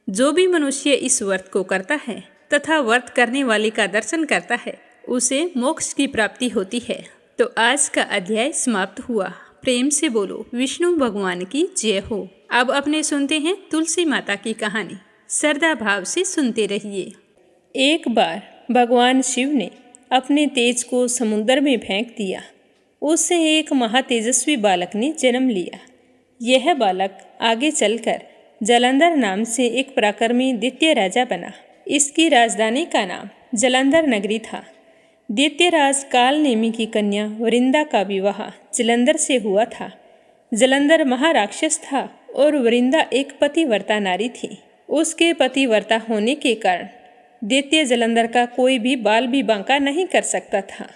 जो भी मनुष्य इस व्रत को करता है तथा व्रत करने वाले का दर्शन करता है उसे मोक्ष की प्राप्ति होती है। तो आज का अध्याय समाप्त हुआ। प्रेम से बोलो विष्णु भगवान की जय हो। अब अपने सुनते हैं तुलसी माता की कहानी। श्रद्धा भाव से सुनते रहिए। एक बार भगवान शिव ने अपने तेज को समुद्र में फेंक दिया। उससे एक महातेजस्वी बालक ने जन्म लिया। यह बालक आगे चलकर जालंधर नाम से एक पराक्रमी द्वितीय राजा बना। इसकी राजधानी का नाम जालंधर नगरी था। द्वितीय राज काल नेमी की कन्या वृंदा का विवाह जालंधर से हुआ था। जालंधर महाराक्षस था और वृंदा एक पतिव्रता नारी थी। उसके पतिव्रता होने के कारण द्वितीय जालंधर का कोई भी बाल भी बांका नहीं कर सकता था।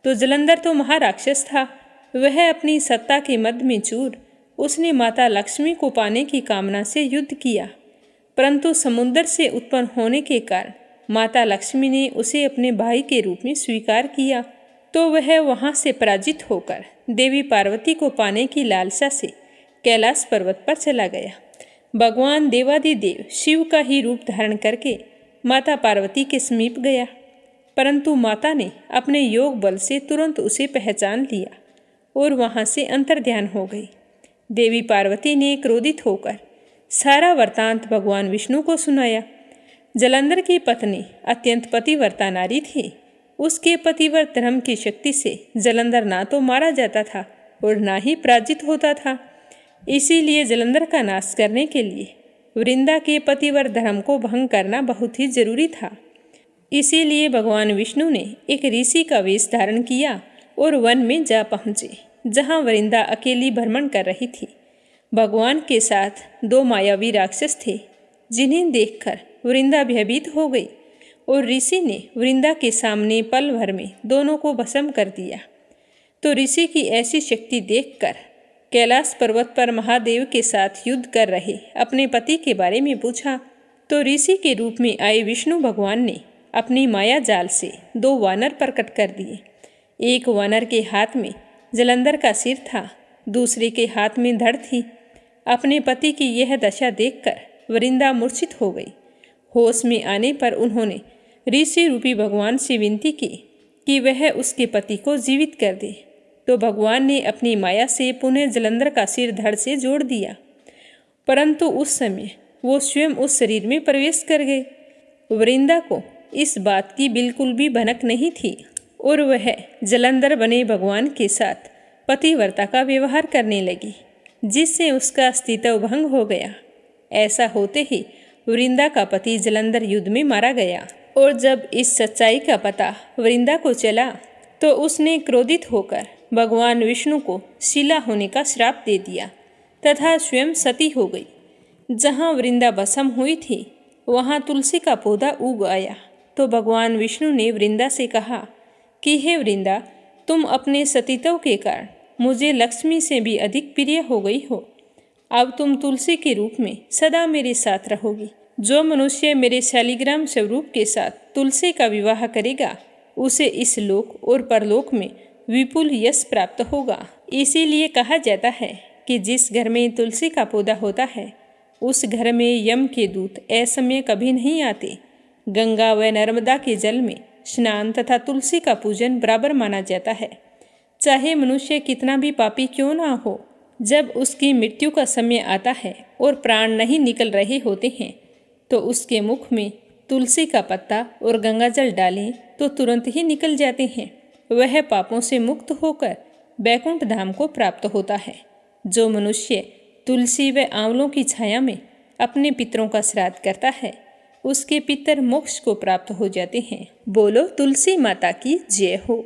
तो जालंधर तो महाराक्षस था, वह अपनी सत्ता के मद में चूर। उसने माता लक्ष्मी को पाने की कामना से युद्ध किया, परंतु समुद्र से उत्पन्न होने के कारण माता लक्ष्मी ने उसे अपने भाई के रूप में स्वीकार किया। तो वह वहां से पराजित होकर देवी पार्वती को पाने की लालसा से कैलाश पर्वत पर चला गया। भगवान देवादिदेव शिव का ही रूप धारण करके माता पार्वती के समीप गया, परंतु माता ने अपने योग बल से तुरंत उसे पहचान लिया और वहां से अंतर्ध्यान हो गई। देवी पार्वती ने क्रोधित होकर सारा वृत्तांत भगवान विष्णु को सुनाया। जालंधर की पत्नी अत्यंत पतिव्रता नारी थी। उसके पतिव्रत धर्म की शक्ति से जालंधर ना तो मारा जाता था और ना ही पराजित होता था। इसीलिए जालंधर का नाश करने के लिए वृंदा के पतिव्रत धर्म को भंग करना बहुत ही जरूरी था। इसीलिए भगवान विष्णु ने एक ऋषि का वेश धारण किया और वन में जा पहुँचे, जहाँ वृंदा अकेली भ्रमण कर रही थी। भगवान के साथ 2 मायावी राक्षस थे, जिन्हें देखकर वृंदा भयभीत हो गई और ऋषि ने वृंदा के सामने पल भर में दोनों को भस्म कर दिया। तो ऋषि की ऐसी शक्ति देखकर कैलाश पर्वत पर महादेव के साथ युद्ध कर रहे अपने पति के बारे में पूछा। तो ऋषि के रूप में आए विष्णु भगवान ने अपनी माया जाल से 2 वानर प्रकट कर दिए। एक वानर के हाथ में जालंधर का सिर था, दूसरे के हाथ में धड़ थी। अपने पति की यह दशा देखकर वृंदा मूर्छित हो गई। होश में आने पर उन्होंने ऋषि रूपी भगवान से विनती की कि वह उसके पति को जीवित कर दे। तो भगवान ने अपनी माया से पुनः जालंधर का सिर धड़ से जोड़ दिया, परंतु उस समय वो स्वयं उस शरीर में प्रवेश कर गए। वृंदा को इस बात की बिल्कुल भी भनक नहीं थी और वह जालंधर बने भगवान के साथ पतिव्रता का व्यवहार करने लगी, जिससे उसका अस्तित्व भंग हो गया। ऐसा होते ही वृंदा का पति जालंधर युद्ध में मारा गया। और जब इस सच्चाई का पता वृंदा को चला तो उसने क्रोधित होकर भगवान विष्णु को शिला होने का श्राप दे दिया तथा स्वयं सती हो गई। जहाँ वृंदा भस्म हुई थी वहाँ तुलसी का पौधा उग आया। तो भगवान विष्णु ने वृंदा से कहा कि हे वृंदा, तुम अपने सतीत्व के कारण मुझे लक्ष्मी से भी अधिक प्रिय हो गई हो। अब तुम तुलसी के रूप में सदा मेरे साथ रहोगी। जो मनुष्य मेरे शालिग्राम स्वरूप के साथ तुलसी का विवाह करेगा उसे इस लोक और परलोक में विपुल यश प्राप्त होगा। इसीलिए कहा जाता है कि जिस घर में तुलसी का पौधा होता है उस घर में यम के दूत असमय कभी नहीं आते। गंगा व नर्मदा के जल में स्नान तथा तुलसी का पूजन बराबर माना जाता है। चाहे मनुष्य कितना भी पापी क्यों ना हो, जब उसकी मृत्यु का समय आता है और प्राण नहीं निकल रहे होते हैं तो उसके मुख में तुलसी का पत्ता और गंगाजल डालें तो तुरंत ही निकल जाते हैं। वह पापों से मुक्त होकर बैकुंठ धाम को प्राप्त होता है। जो मनुष्य तुलसी व आंवलों की छाया में अपने पितरों का श्राद्ध करता है उसके पितर मोक्ष को प्राप्त हो जाते हैं। बोलो तुलसी माता की जय हो।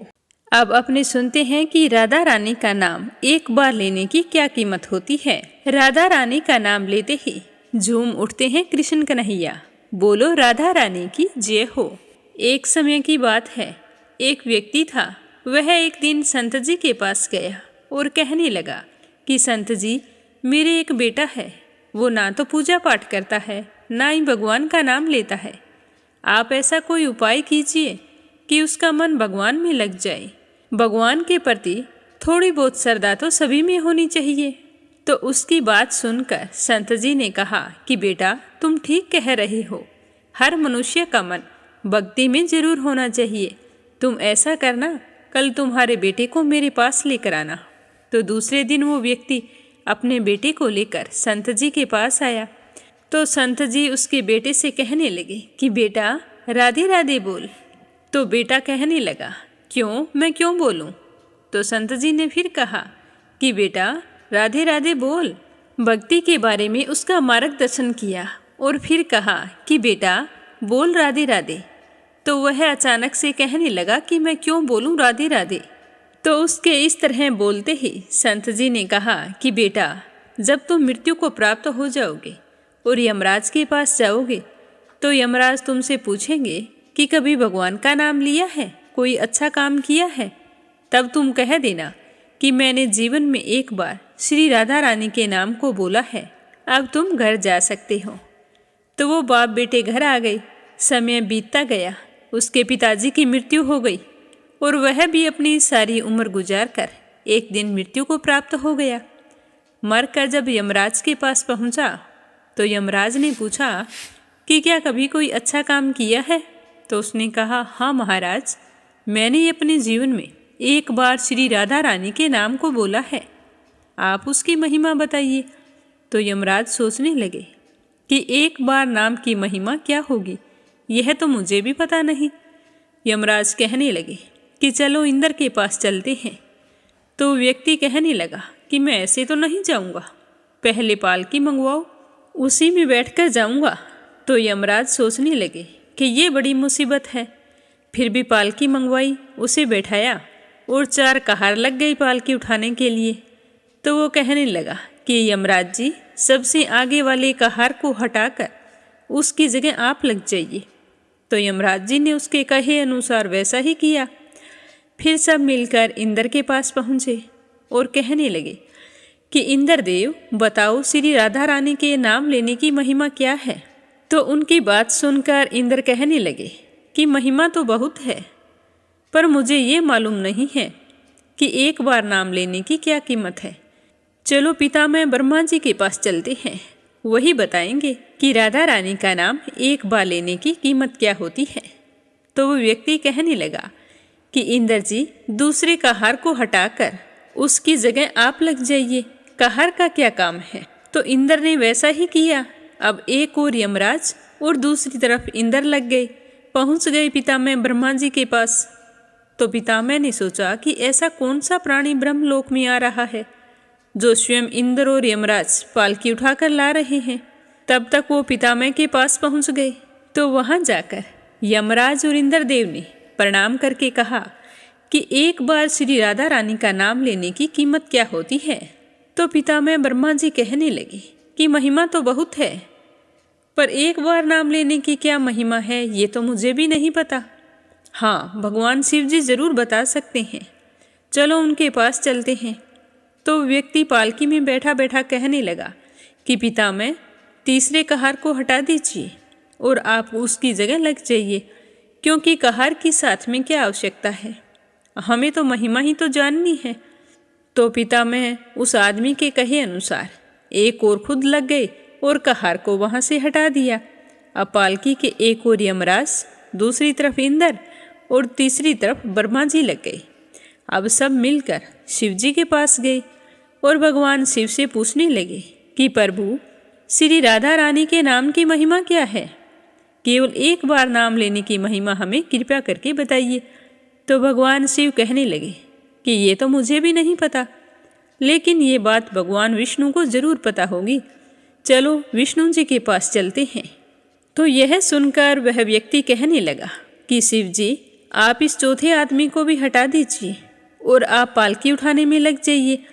अब अपने सुनते हैं कि राधा रानी का नाम एक बार लेने की क्या कीमत होती है। राधा रानी का नाम लेते ही झूम उठते हैं कृष्ण कन्हैया। बोलो राधा रानी की जय हो। एक समय की बात है, एक व्यक्ति था। वह एक दिन संत जी के पास गया और कहने लगा कि संत जी, मेरे एक बेटा है, वो ना तो पूजा पाठ करता है ना ही भगवान का नाम लेता है। आप ऐसा कोई उपाय कीजिए कि उसका मन भगवान में लग जाए। भगवान के प्रति थोड़ी बहुत श्रद्धा तो सभी में होनी चाहिए। तो उसकी बात सुनकर संत जी ने कहा कि बेटा, तुम ठीक कह रहे हो। हर मनुष्य का मन भक्ति में जरूर होना चाहिए। तुम ऐसा करना, कल तुम्हारे बेटे को मेरे पास लेकर आना। तो दूसरे दिन वो व्यक्ति अपने बेटे को लेकर संत जी के पास आया। तो संत जी उसके बेटे से कहने लगे कि बेटा, राधे राधे बोल। तो बेटा कहने लगा, क्यों, मैं क्यों बोलूं? तो संत जी ने फिर कहा कि बेटा, राधे राधे बोल। भक्ति के बारे में उसका मार्गदर्शन किया और फिर कहा कि बेटा बोल राधे राधे। तो वह अचानक से कहने लगा कि मैं क्यों बोलूं राधे राधे। तो उसके इस तरह बोलते ही संत जी ने कहा कि बेटा, जब तुम मृत्यु को प्राप्त हो जाओगे और यमराज के पास जाओगे तो यमराज तुमसे पूछेंगे कि कभी भगवान का नाम लिया है, कोई अच्छा काम किया है? तब तुम कह देना कि मैंने जीवन में एक बार श्री राधा रानी के नाम को बोला है। अब तुम घर जा सकते हो। तो वो बाप बेटे घर आ गए। समय बीतता गया। उसके पिताजी की मृत्यु हो गई और वह भी अपनी सारी उम्र गुजार कर एक दिन मृत्यु को प्राप्त हो गया। मरकर जब यमराज के पास पहुंचा तो यमराज ने पूछा कि क्या कभी कोई अच्छा काम किया है? तो उसने कहा, हाँ महाराज, मैंने अपने जीवन में एक बार श्री राधा रानी के नाम को बोला है। आप उसकी महिमा बताइए। तो यमराज सोचने लगे कि एक बार नाम की महिमा क्या होगी, यह तो मुझे भी पता नहीं। यमराज कहने लगे कि चलो इंद्र के पास चलते हैं। तो व्यक्ति कहने लगा कि मैं ऐसे तो नहीं जाऊंगा, पहले पालकी मंगवाओ, उसी में बैठकर जाऊंगा। तो यमराज सोचने लगे कि ये बड़ी मुसीबत है। फिर भी पालकी मंगवाई, उसे बैठाया और 4 कहार लग गई पालकी उठाने के लिए। तो वो कहने लगा कि यमराज जी, सबसे आगे वाले कहार को हटाकर उसकी जगह आप लग जाइए। तो यमराज जी ने उसके कहे अनुसार वैसा ही किया। फिर सब मिलकर इंद्र के पास पहुँचे और कहने लगे कि इंद्रदेव, बताओ श्री राधा रानी के नाम लेने की महिमा क्या है? तो उनकी बात सुनकर इंद्र कहने लगे कि महिमा तो बहुत है, पर मुझे ये मालूम नहीं है कि एक बार नाम लेने की क्या कीमत है। चलो पितामह ब्रह्मा जी के पास चलते हैं, वही बताएंगे कि राधा रानी का नाम एक बार लेने की कीमत क्या होती है। तो वो व्यक्ति कहने लगा कि इंद्र जी, दूसरे कहार को हटाकर उसकी जगह आप लग जाइए, कहार का क्या काम है। तो इंद्र ने वैसा ही किया। अब एक और यमराज और दूसरी तरफ इंद्र लग गए, पहुंच गए पितामह ब्रह्मा जी के पास। तो पितामह ने सोचा कि ऐसा कौन सा प्राणी ब्रह्मलोक में आ रहा है जो स्वयं इंद्र और यमराज पालकी उठाकर ला रहे हैं। तब तक वो पितामह के पास पहुंच गए। तो वहां जाकर यमराज और इंद्रदेव ने प्रणाम करके कहा कि एक बार श्री राधा रानी का नाम लेने की कीमत क्या होती है। तो पितामह ब्रह्मा जी कहने लगे कि महिमा तो बहुत है, पर एक बार नाम लेने की क्या महिमा है ये तो मुझे भी नहीं पता। हाँ, भगवान शिव जी जरूर बता सकते हैं, चलो उनके पास चलते हैं। तो व्यक्ति पालकी में बैठा बैठा कहने लगा कि पितामह, तीसरे कहार को हटा दीजिए और आप उसकी जगह लग जाइए, क्योंकि कहार की साथ में क्या आवश्यकता है, हमें तो महिमा ही तो जाननी है। तो पितामह उस आदमी के कहे अनुसार एक और खुद लग गए और कहार को वहां से हटा दिया। अब पालकी के एक ओर यमराज, दूसरी तरफ इंद्र और तीसरी तरफ ब्रह्मा जी लग गए। अब सब मिलकर शिव जी के पास गए और भगवान शिव से पूछने लगे कि प्रभु, श्री राधा रानी के नाम की महिमा क्या है? केवल एक बार नाम लेने की महिमा हमें कृपया करके बताइए। तो भगवान शिव कहने लगे कि ये तो मुझे भी नहीं पता, लेकिन ये बात भगवान विष्णु को जरूर पता होगी। चलो विष्णु जी के पास चलते हैं। तो यह सुनकर वह व्यक्ति कहने लगा कि शिव जी, आप इस चौथे आदमी को भी हटा दीजिए और आप पालकी उठाने में लग जाइए।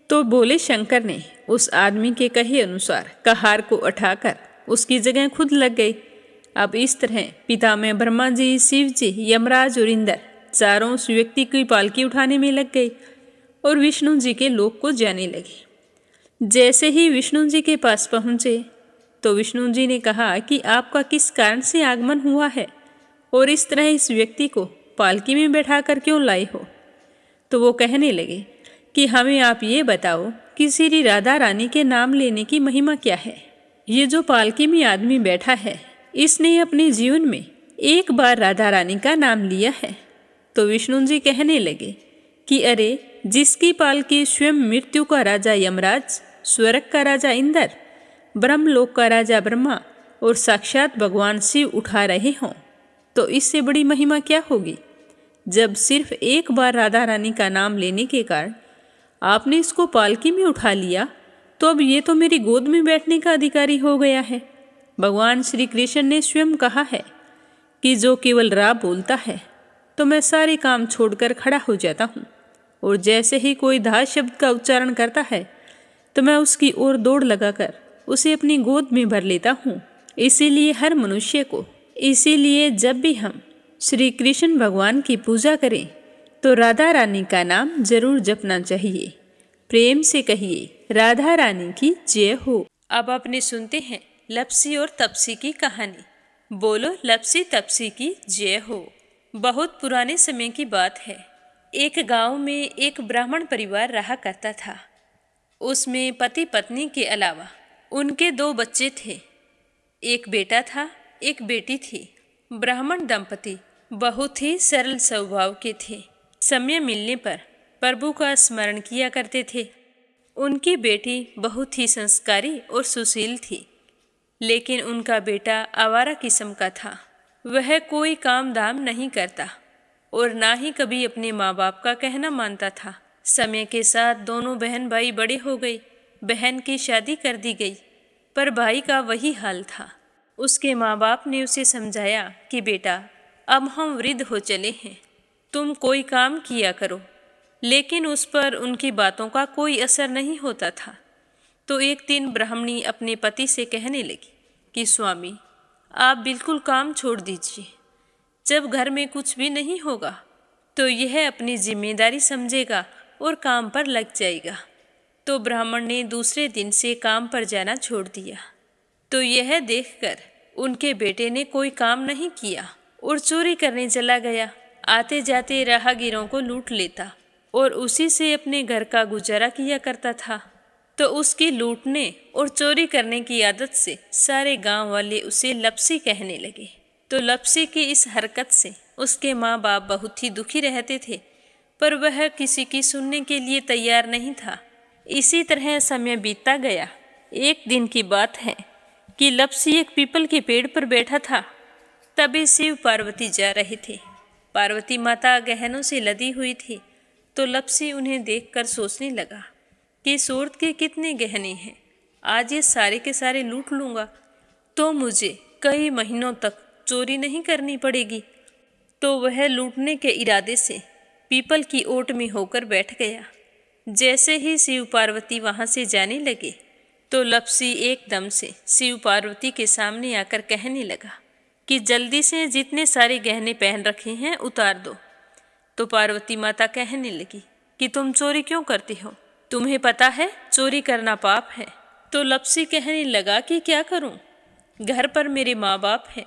तो बोले शंकर ने उस आदमी के कहे अनुसार कहार को उठाकर उसकी जगह खुद लग गई। अब इस तरह पितामह ब्रह्मा जी, शिव जी, यमराज और इंद्र चारों उस व्यक्ति की पालकी उठाने में लग गए और विष्णु जी के लोक को जाने लगे। जैसे ही विष्णु जी के पास पहुँचे तो विष्णु जी ने कहा कि आपका किस कारण से आगमन हुआ है और इस तरह इस व्यक्ति को पालकी में बैठा कर क्यों लाए हो? तो वो कहने लगे कि हमें आप ये बताओ कि श्री राधा रानी के नाम लेने की महिमा क्या है। ये जो पालकी में आदमी बैठा है, इसने अपने जीवन में एक बार राधा रानी का नाम लिया है। तो विष्णु जी कहने लगे कि अरे, जिसकी पालकी स्वयं मृत्यु का राजा यमराज, स्वर्ग का राजा इंद्र, ब्रह्मलोक का राजा ब्रह्मा और साक्षात भगवान शिव उठा रहे हों, तो इससे बड़ी महिमा क्या होगी? जब सिर्फ एक बार राधा रानी का नाम लेने के कारण आपने इसको पालकी में उठा लिया, तो अब ये तो मेरी गोद में बैठने का अधिकारी हो गया है। भगवान श्री कृष्ण ने स्वयं कहा है कि जो केवल रा बोलता है तो मैं सारे काम छोड़कर खड़ा हो जाता हूँ, और जैसे ही कोई धा शब्द का उच्चारण करता है तो मैं उसकी ओर दौड़ लगाकर उसे अपनी गोद में भर लेता हूँ। इसीलिए हर मनुष्य को, इसीलिए जब भी हम श्री कृष्ण भगवान की पूजा करें तो राधा रानी का नाम जरूर जपना चाहिए। प्रेम से कहिए, राधा रानी की जय हो। अब आपने सुनते हैं लपसी और तपसी की कहानी। बोलो लपसी तपसी की जय हो। बहुत पुराने समय की बात है। एक गांव में एक ब्राह्मण परिवार रहा करता था। उसमें पति पत्नी के अलावा उनके 2 बच्चे थे। एक बेटा था, एक बेटी थी। ब्राह्मण दंपति बहुत ही सरल स्वभाव के थे। समय मिलने पर प्रभु का स्मरण किया करते थे। उनकी बेटी बहुत ही संस्कारी और सुशील थी, लेकिन उनका बेटा आवारा किस्म का था। वह कोई काम धाम नहीं करता और ना ही कभी अपने माँ बाप का कहना मानता था। समय के साथ दोनों बहन भाई बड़े हो गए। बहन की शादी कर दी गई, पर भाई का वही हाल था। उसके माँ बाप ने उसे समझाया कि बेटा, अब हम वृद्ध हो चले हैं, तुम कोई काम किया करो, लेकिन उस पर उनकी बातों का कोई असर नहीं होता था। तो एक दिन ब्राह्मणी अपने पति से कहने लगी कि स्वामी, आप बिल्कुल काम छोड़ दीजिए। जब घर में कुछ भी नहीं होगा तो यह अपनी जिम्मेदारी समझेगा और काम पर लग जाएगा। तो ब्राह्मण ने दूसरे दिन से काम पर जाना छोड़ दिया। तो यह देखकर उनके बेटे ने कोई काम नहीं किया और चोरी करने चला गया। आते जाते राहगीरों को लूट लेता और उसी से अपने घर का गुजारा किया करता था। तो उसकी लूटने और चोरी करने की आदत से सारे गांव वाले उसे लपसी कहने लगे। तो लपसी की इस हरकत से उसके माँ बाप बहुत ही दुखी रहते थे, पर वह किसी की सुनने के लिए तैयार नहीं था। इसी तरह समय बीतता गया। एक दिन की बात है कि लपसी एक पीपल के पेड़ पर बैठा था। तभी शिव पार्वती जा रहे थे। पार्वती माता गहनों से लदी हुई थी। तो लपसी उन्हें देखकर सोचने लगा कि सूरत के कितने गहने हैं, आज ये सारे के सारे लूट लूँगा तो मुझे कई महीनों तक चोरी नहीं करनी पड़ेगी। तो वह लूटने के इरादे से पीपल की ओट में होकर बैठ गया। जैसे ही शिव पार्वती वहाँ से जाने लगे तो लपसी एकदम से शिव पार्वती के सामने आकर कहने लगा कि जल्दी से जितने सारे गहने पहन रखे हैं उतार दो। तो पार्वती माता कहने लगी कि तुम चोरी क्यों करती हो, तुम्हें पता है चोरी करना पाप है। तो लपसी कहने लगा कि क्या करूं, घर पर मेरे माँ बाप हैं,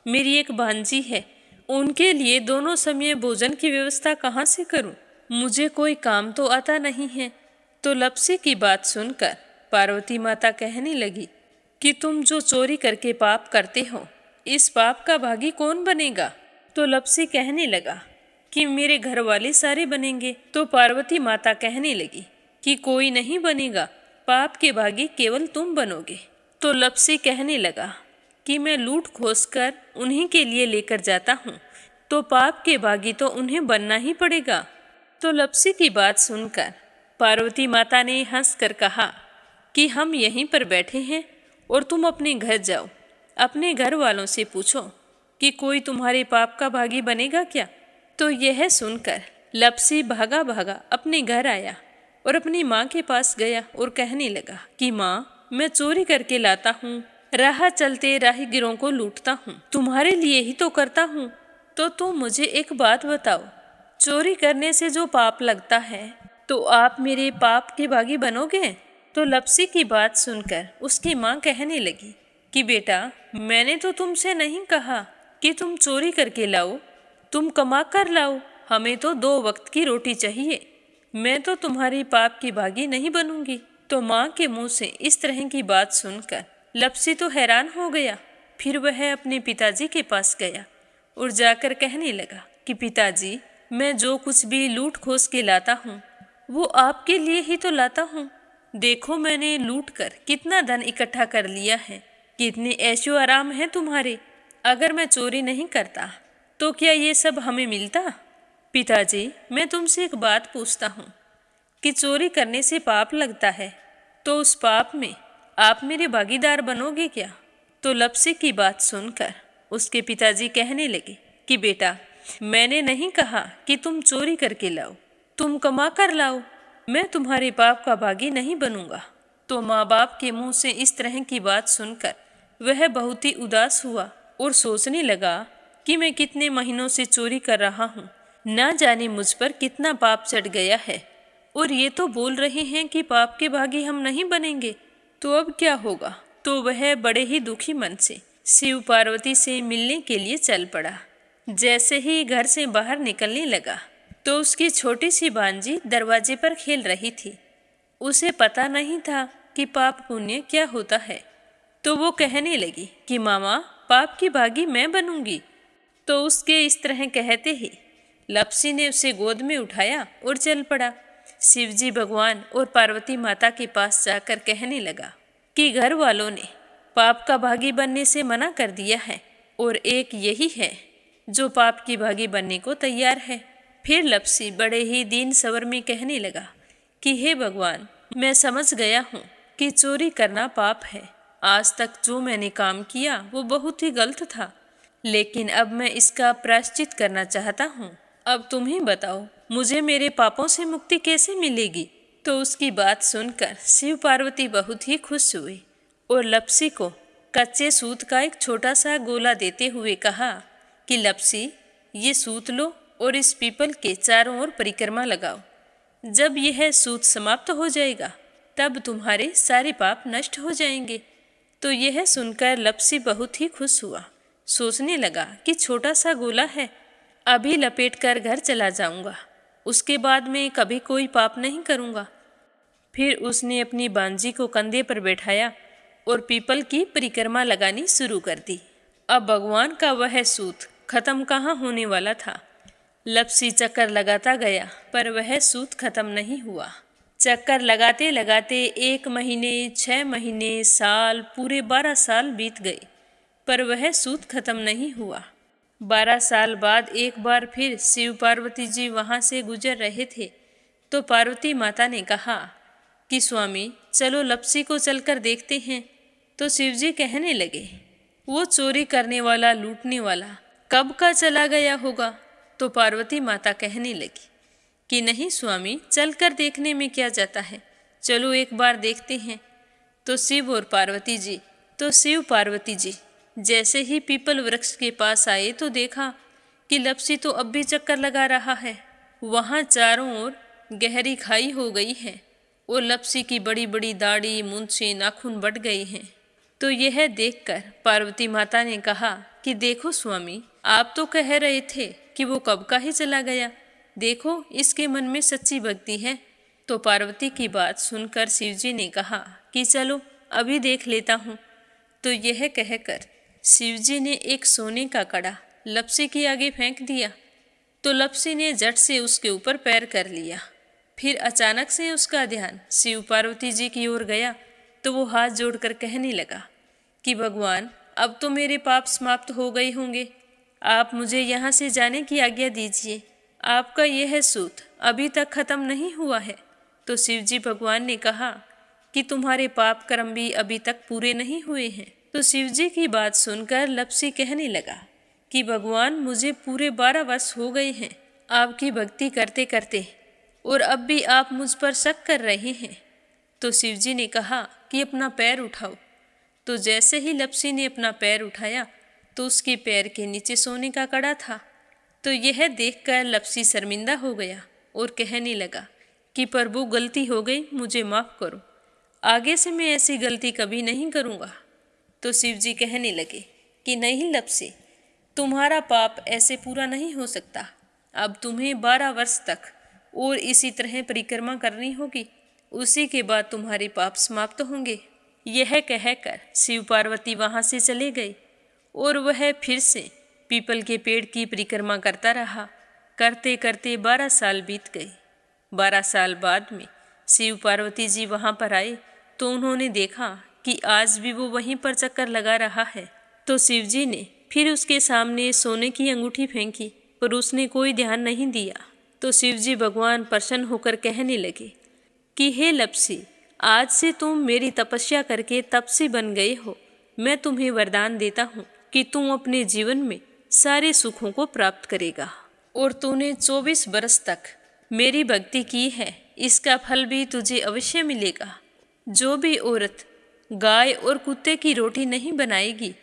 मेरी एक भांजी है, उनके लिए दोनों समय भोजन की व्यवस्था कहाँ से करूं, मुझे कोई काम तो आता नहीं है। तो लपसी की बात सुनकर पार्वती माता कहने लगी कि तुम जो चोरी करके पाप करते हो, इस पाप का भागी कौन बनेगा? तो लप्सी कहने लगा कि मेरे घर वाले सारे बनेंगे। तो पार्वती माता कहने लगी कि कोई नहीं बनेगा, पाप के भागी केवल तुम बनोगे। तो लप्सी कहने लगा कि मैं लूट खोस कर उन्हीं के लिए लेकर जाता हूँ, तो पाप के भागी तो उन्हें बनना ही पड़ेगा। तो लप्सी की बात सुनकर पार्वती माता ने हंसकर कहा कि हम यहीं पर बैठे हैं और तुम अपने घर जाओ, अपने घर वालों से पूछो कि कोई तुम्हारे पाप का भागी बनेगा क्या। तो यह सुनकर लप्सी भागा भागा अपने घर आया और अपनी माँ के पास गया और कहने लगा कि माँ, मैं चोरी करके लाता हूँ, राह चलते राहगीरों को लूटता हूँ, तुम्हारे लिए ही तो करता हूँ। तो तुम मुझे एक बात बताओ, चोरी करने से जो पाप लगता है, तो आप मेरे पाप के भागी बनोगे? तो लप्सी की बात सुनकर उसकी माँ कहने लगी कि बेटा, मैंने तो तुमसे नहीं कहा कि तुम चोरी करके लाओ, तुम कमा कर लाओ, हमें तो 2 वक्त की रोटी चाहिए, मैं तो तुम्हारी पाप की भागी नहीं बनूंगी। तो माँ के मुंह से इस तरह की बात सुनकर लप्सी तो हैरान हो गया। फिर वह अपने पिताजी के पास गया और जाकर कहने लगा कि पिताजी, मैं जो कुछ भी लूट खोस के लाता हूँ वो आपके लिए ही तो लाता हूँ। देखो, मैंने लूट कर कितना धन इकट्ठा कर लिया है, कितने ऐशो आराम है तुम्हारे। अगर मैं चोरी नहीं करता तो क्या ये सब हमें मिलता? पिताजी, मैं तुमसे एक बात पूछता हूँ कि चोरी करने से पाप लगता है, तो उस पाप में आप मेरे भागीदार बनोगे क्या? तो लप्सी की बात सुनकर उसके पिताजी कहने लगे कि बेटा, मैंने नहीं कहा कि तुम चोरी करके लाओ, तुम कमा कर लाओ, मैं तुम्हारे पाप का भागी नहीं बनूंगा। तो माँ बाप के मुंह से इस तरह की बात सुनकर वह बहुत ही उदास हुआ और सोचने लगा कि मैं कितने महीनों से चोरी कर रहा हूँ, ना जाने मुझ पर कितना पाप चढ़ गया है, और ये तो बोल रहे हैं कि पाप के भागी हम नहीं बनेंगे, तो अब क्या होगा। तो वह बड़े ही दुखी मन से शिव पार्वती से मिलने के लिए चल पड़ा। जैसे ही घर से बाहर निकलने लगा तो उसकी छोटी सी भांजी दरवाजे पर खेल रही थी। उसे पता नहीं था कि पाप पुण्य क्या होता है, तो वो कहने लगी कि मामा, पाप की भागी मैं बनूंगी। तो उसके इस तरह कहते ही लप्सी ने उसे गोद में उठाया और चल पड़ा। शिवजी भगवान और पार्वती माता के पास जाकर कहने लगा कि घर वालों ने पाप का भागी बनने से मना कर दिया है और एक यही है जो पाप की भागी बनने को तैयार है। फिर लप्सी बड़े ही दीन स्वर में कहने लगा कि हे भगवान, मैं समझ गया हूँ कि चोरी करना पाप है। आज तक जो मैंने काम किया वो बहुत ही गलत था, लेकिन अब मैं इसका प्रायश्चित करना चाहता हूँ। अब तुम ही बताओ, मुझे मेरे पापों से मुक्ति कैसे मिलेगी? तो उसकी बात सुनकर शिव पार्वती बहुत ही खुश हुए और लप्सी को कच्चे सूत का एक छोटा सा गोला देते हुए कहा कि लप्सी, ये सूत लो और इस पीपल के चारों ओर परिक्रमा लगाओ। जब यह सूत समाप्त हो जाएगा तब तुम्हारे सारे पाप नष्ट हो जाएंगे। तो यह सुनकर लप्सी बहुत ही खुश हुआ। सोचने लगा कि छोटा सा गोला है, अभी लपेट कर घर चला जाऊंगा, उसके बाद में कभी कोई पाप नहीं करूंगा। फिर उसने अपनी बांजी को कंधे पर बैठाया और पीपल की परिक्रमा लगानी शुरू कर दी। अब भगवान का वह सूत खत्म कहाँ होने वाला था। लप्सी चक्कर लगाता गया पर वह सूत खत्म नहीं हुआ। चक्कर लगाते लगाते 1 महीने, 6 महीने, साल, पूरे 12 साल बीत गए पर वह सूत खत्म नहीं हुआ। 12 साल बाद एक बार फिर शिव पार्वती जी वहाँ से गुजर रहे थे तो पार्वती माता ने कहा कि स्वामी, चलो लप्सी को चलकर देखते हैं। तो शिवजी कहने लगे, वो चोरी करने वाला, लूटने वाला कब का चला गया होगा। तो पार्वती माता कहने लगी कि नहीं स्वामी, चलकर देखने में क्या जाता है, चलो एक बार देखते हैं। तो शिव पार्वती जी जैसे ही पीपल वृक्ष के पास आए तो देखा कि लप्सी तो अब भी चक्कर लगा रहा है। वहाँ चारों ओर गहरी खाई हो गई है और लप्सी की बड़ी बड़ी दाढ़ी, मूंछें, नाखून बढ़ गए हैं। तो यह देखकर पार्वती माता ने कहा कि देखो स्वामी, आप तो कह रहे थे कि वो कब का ही चला गया, देखो इसके मन में सच्ची भक्ति है। तो पार्वती की बात सुनकर शिवजी ने कहा कि चलो अभी देख लेता हूँ। तो यह कहकर शिवजी ने एक सोने का कड़ा लपसी के आगे फेंक दिया। तो लपसी ने झट से उसके ऊपर पैर कर लिया। फिर अचानक से उसका ध्यान शिव पार्वती जी की ओर गया तो वो हाथ जोड़कर कहने लगा कि भगवान, अब तो मेरे पाप समाप्त हो गए होंगे, आप मुझे यहाँ से जाने की आज्ञा दीजिए। आपका यह सूत अभी तक खत्म नहीं हुआ है। तो शिवजी भगवान ने कहा कि तुम्हारे पाप कर्म भी अभी तक पूरे नहीं हुए हैं। तो शिवजी की बात सुनकर लपसी कहने लगा कि भगवान, मुझे पूरे 12 वर्ष हो गए हैं आपकी भक्ति करते करते, और अब भी आप मुझ पर शक कर रहे हैं। तो शिवजी ने कहा कि अपना पैर उठाओ। तो जैसे ही लपसी ने अपना पैर उठाया तो उसके पैर के नीचे सोने का कड़ा था। तो यह देखकर लपसी शर्मिंदा हो गया और कहने लगा कि प्रभु, गलती हो गई, मुझे माफ़ करो, आगे से मैं ऐसी गलती कभी नहीं करूँगा। तो शिवजी कहने लगे कि नहीं लपसी, तुम्हारा पाप ऐसे पूरा नहीं हो सकता। अब तुम्हें 12 वर्ष तक और इसी तरह परिक्रमा करनी होगी, उसी के बाद तुम्हारे पाप समाप्त होंगे। यह कहकर शिव पार्वती वहाँ से चले गए और वह फिर से पीपल के पेड़ की परिक्रमा करता रहा। करते करते 12 साल बीत गए। 12 साल बाद में शिव पार्वती जी वहाँ पर आए तो उन्होंने देखा कि आज भी वो वहीं पर चक्कर लगा रहा है। तो शिवजी ने फिर उसके सामने सोने की अंगूठी फेंकी पर उसने कोई ध्यान नहीं दिया। तो शिवजी भगवान प्रसन्न होकर कहने लगे कि हे लपसी, आज से तुम मेरी तपस्या करके तपसी बन गए हो। मैं तुम्हें वरदान देता हूँ कि तुम अपने जीवन में सारे सुखों को प्राप्त करेगा, और तूने 24 बरस तक मेरी भक्ति की है, इसका फल भी तुझे अवश्य मिलेगा। जो भी औरत गाय और कुत्ते की रोटी नहीं बनाएगी,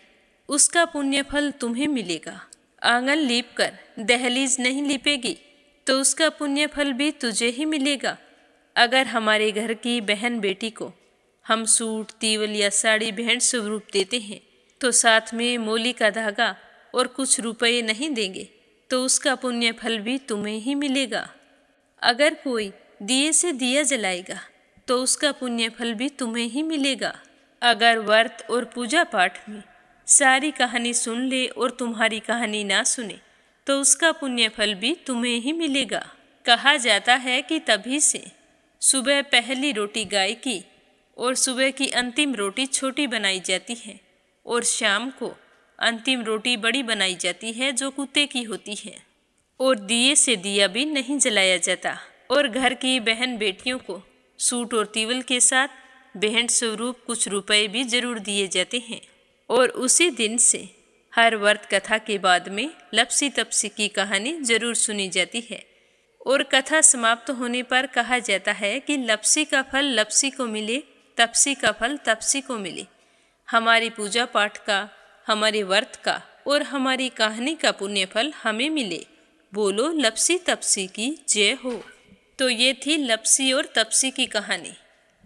उसका पुण्य फल तुम्हें मिलेगा। आंगन लीप कर दहलीज नहीं लीपेगी तो उसका पुण्य फल भी तुझे ही मिलेगा। अगर हमारे घर की बहन बेटी को हम सूट, तीवल या साड़ी भेंट स्वरूप देते हैं तो साथ में मोली का धागा और कुछ रुपए नहीं देंगे तो उसका पुण्य फल भी तुम्हें ही मिलेगा। अगर कोई दिए से दिया जलाएगा तो उसका पुण्य फल भी तुम्हें ही मिलेगा। अगर व्रत और पूजा पाठ में सारी कहानी सुन ले और तुम्हारी कहानी ना सुने तो उसका पुण्य फल भी तुम्हें ही मिलेगा। कहा जाता है कि तभी से सुबह पहली रोटी गाय की और सुबह की अंतिम रोटी छोटी बनाई जाती है और शाम को अंतिम रोटी बड़ी बनाई जाती है जो कुत्ते की होती है, और दिए से दिया भी नहीं जलाया जाता। और घर की बहन बेटियों को सूट और तीवल के साथ भेंट स्वरूप कुछ रुपए भी जरूर दिए जाते हैं। और उसी दिन से हर व्रत कथा के बाद में लपसी तपसी की कहानी जरूर सुनी जाती है, और कथा समाप्त होने पर कहा जाता है कि लपसी का फल लपसी को मिले, तपसी का फल तपसी को मिले। हमारी पूजा पाठ का, हमारे व्रत का और हमारी कहानी का पुण्य फल हमें मिले। बोलो लपसी तपसी की जय हो। तो ये थी लपसी और तपसी की कहानी।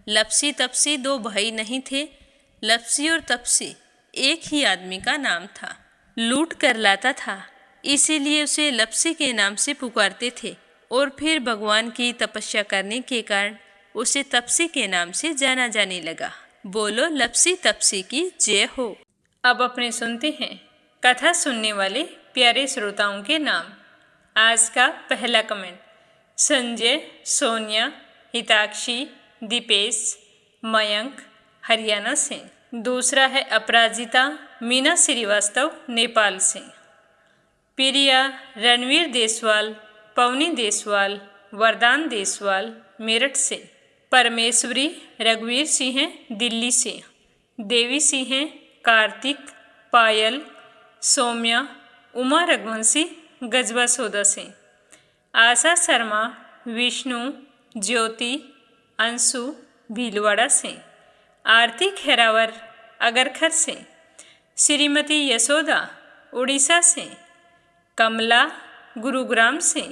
लपसी तपसी 2 भाई नहीं थे। लपसी और तपसी एक ही आदमी का नाम था। लूट कर लाता था, इसीलिए उसे लपसी के नाम से पुकारते थे, और फिर भगवान की तपस्या करने के कारण उसे तपसी के नाम से जाना जाने लगा। बोलो लपसी तपसी की जय हो। अब अपने सुनते हैं कथा सुनने वाले प्यारे श्रोताओं के नाम। आज का पहला कमेंट संजय, सोनिया, हिताक्षी, दीपेश, मयंक, हरियाणा से। दूसरा है अपराजिता मीना श्रीवास्तव, नेपाल से। प्रिया रणवीर देसवाल, पवनी देसवाल, वरदान देसवाल, मेरठ से। परमेश्वरी रघुवीर सिंह, दिल्ली से। देवी सिंह, कार्तिक, पायल, सौम्या, उमा रघुवंशी, गजबा सौदा से। आशा शर्मा, विष्णु, ज्योति, अंशु, भीलवाड़ा से। आरती खेरावर, अगरखर से। श्रीमती यशोदा, उड़ीसा से। कमला, गुरुग्राम से।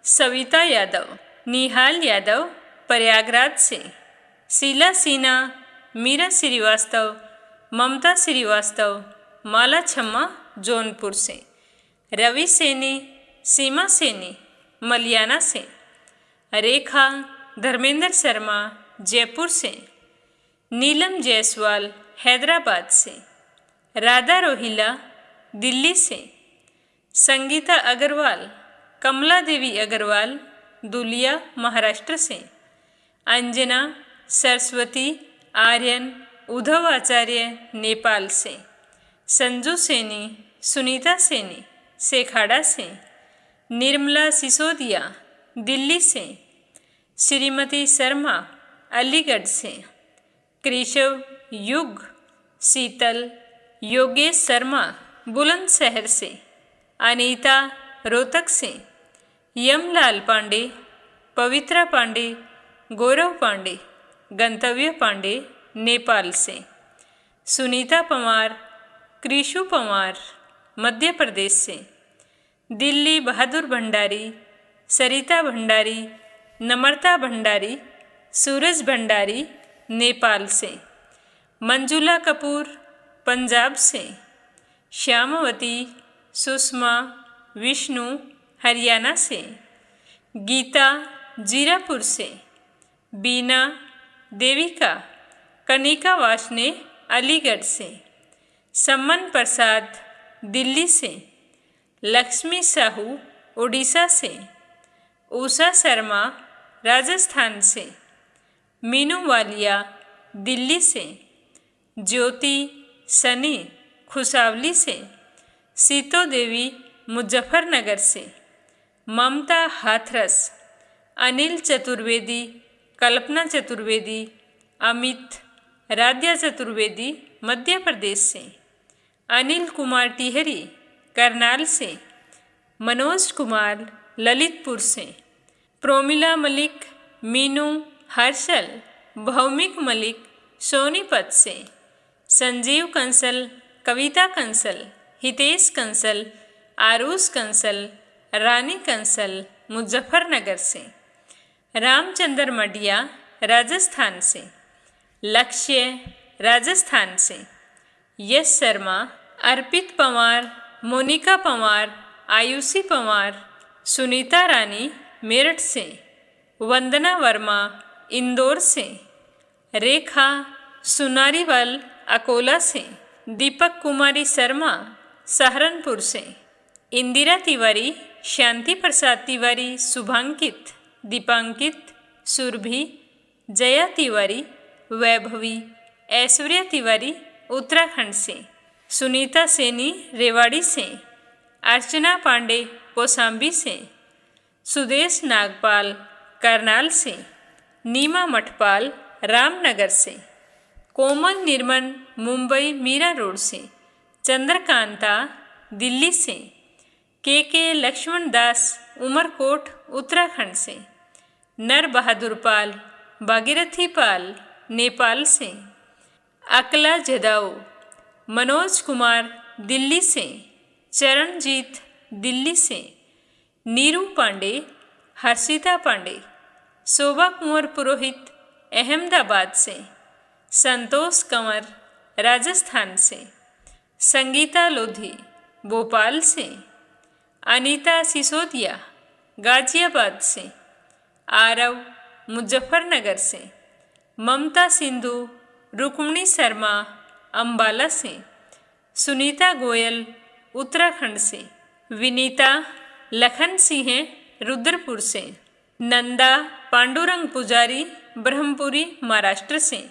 सविता यादव, निहाल यादव, प्रयागराज से। शीला सिन्हा, मीरा श्रीवास्तव, ममता श्रीवास्तव, माला छम्मा, जौनपुर से। रवि सैनी, सीमा सैनी, मलियाना से। रेखा धर्मेंद्र शर्मा, जयपुर से। नीलम जायसवाल, हैदराबाद से। राधा रोहिला दिल्ली से, संगीता अग्रवाल, कमला देवी अग्रवाल दुलिया महाराष्ट्र से, अंजना सरस्वती आर्यन उद्धव आचार्य नेपाल से, संजू सैनी सुनीता सैनी सेखाड़ा से, निर्मला सिसोदिया दिल्ली से, श्रीमती शर्मा अलीगढ़ से, केशव युग शीतल योगेश शर्मा बुलंदशहर से, अनीता रोहतक से, यमलाल पांडे, पवित्रा पांडे, गौरव पांडे, गंतव्य पांडे नेपाल से, सुनीता पवार, कृषु पवार मध्य प्रदेश से, दिल्ली बहादुर भंडारी, सरिता भंडारी, नम्रता भंडारी, सूरज भंडारी नेपाल से, मंजुला कपूर पंजाब से, श्यामवती, सुषमा, विष्णु हरियाणा से, गीता जीरापुर से, बीना, देविका, कनिका वासने अलीगढ़ से, सम्मन प्रसाद दिल्ली से, लक्ष्मी साहू उड़ीसा से, उषा शर्मा राजस्थान से, मीनू वालिया दिल्ली से, ज्योति सनी खुशावली से, सीतो देवी मुजफ्फरनगर से, ममता हाथरस, अनिल चतुर्वेदी, कल्पना चतुर्वेदी, अमित, राध्या चतुर्वेदी मध्य प्रदेश से, अनिल कुमार टिहरी करनाल से, मनोज कुमार ललितपुर से, प्रोमिला मलिक, मीनू, हर्षल, भौमिक मलिक सोनीपत से, संजीव कंसल, कविता कंसल, हितेश कंसल, आरुष कंसल, रानी कंसल मुजफ्फरनगर से, रामचंद्र मडिया राजस्थान से, लक्ष्य राजस्थान से, यश शर्मा, अर्पित पवार, मोनिका पवार, आयुषी पवार, सुनीता रानी मेरठ से, वंदना वर्मा इंदौर से, रेखा सुनारीवाल अकोला से, दीपक कुमारी शर्मा सहारनपुर से, इंदिरा तिवारी, शांति प्रसाद तिवारी, शुभांकित, दीपांकित, सुरभि, जया तिवारी, वैभवी, ऐश्वर्या तिवारी उत्तराखंड से, सुनीता सैनी रेवाड़ी से, अर्चना पांडे कौशाम्बी से, सुदेश नागपाल करनाल से, नीमा मठपाल रामनगर से, कोमल निर्मल मुंबई मीरा रोड से, चंद्रकांता दिल्ली से, के लक्ष्मण दास उमरकोट उत्तराखंड से, नर बहादुर पाल भागीरथी पाल नेपाल से, अकला जदाऊ, मनोज कुमार दिल्ली से, चरणजीत दिल्ली से, नीरू पांडे, हर्षिता पांडे, शोभा कुंवर पुरोहित अहमदाबाद से, संतोष कंवर राजस्थान से, संगीता लोधी भोपाल से, अनीता सिसोदिया गाजियाबाद से, आरव मुजफ्फरनगर से, ममता सिंधु रुक्मणी शर्मा अंबाला से, सुनीता गोयल उत्तराखंड से, विनीता लखन सिंह रुद्रपुर से, नंदा पांडुरंग पुजारी ब्रह्मपुरी महाराष्ट्र से,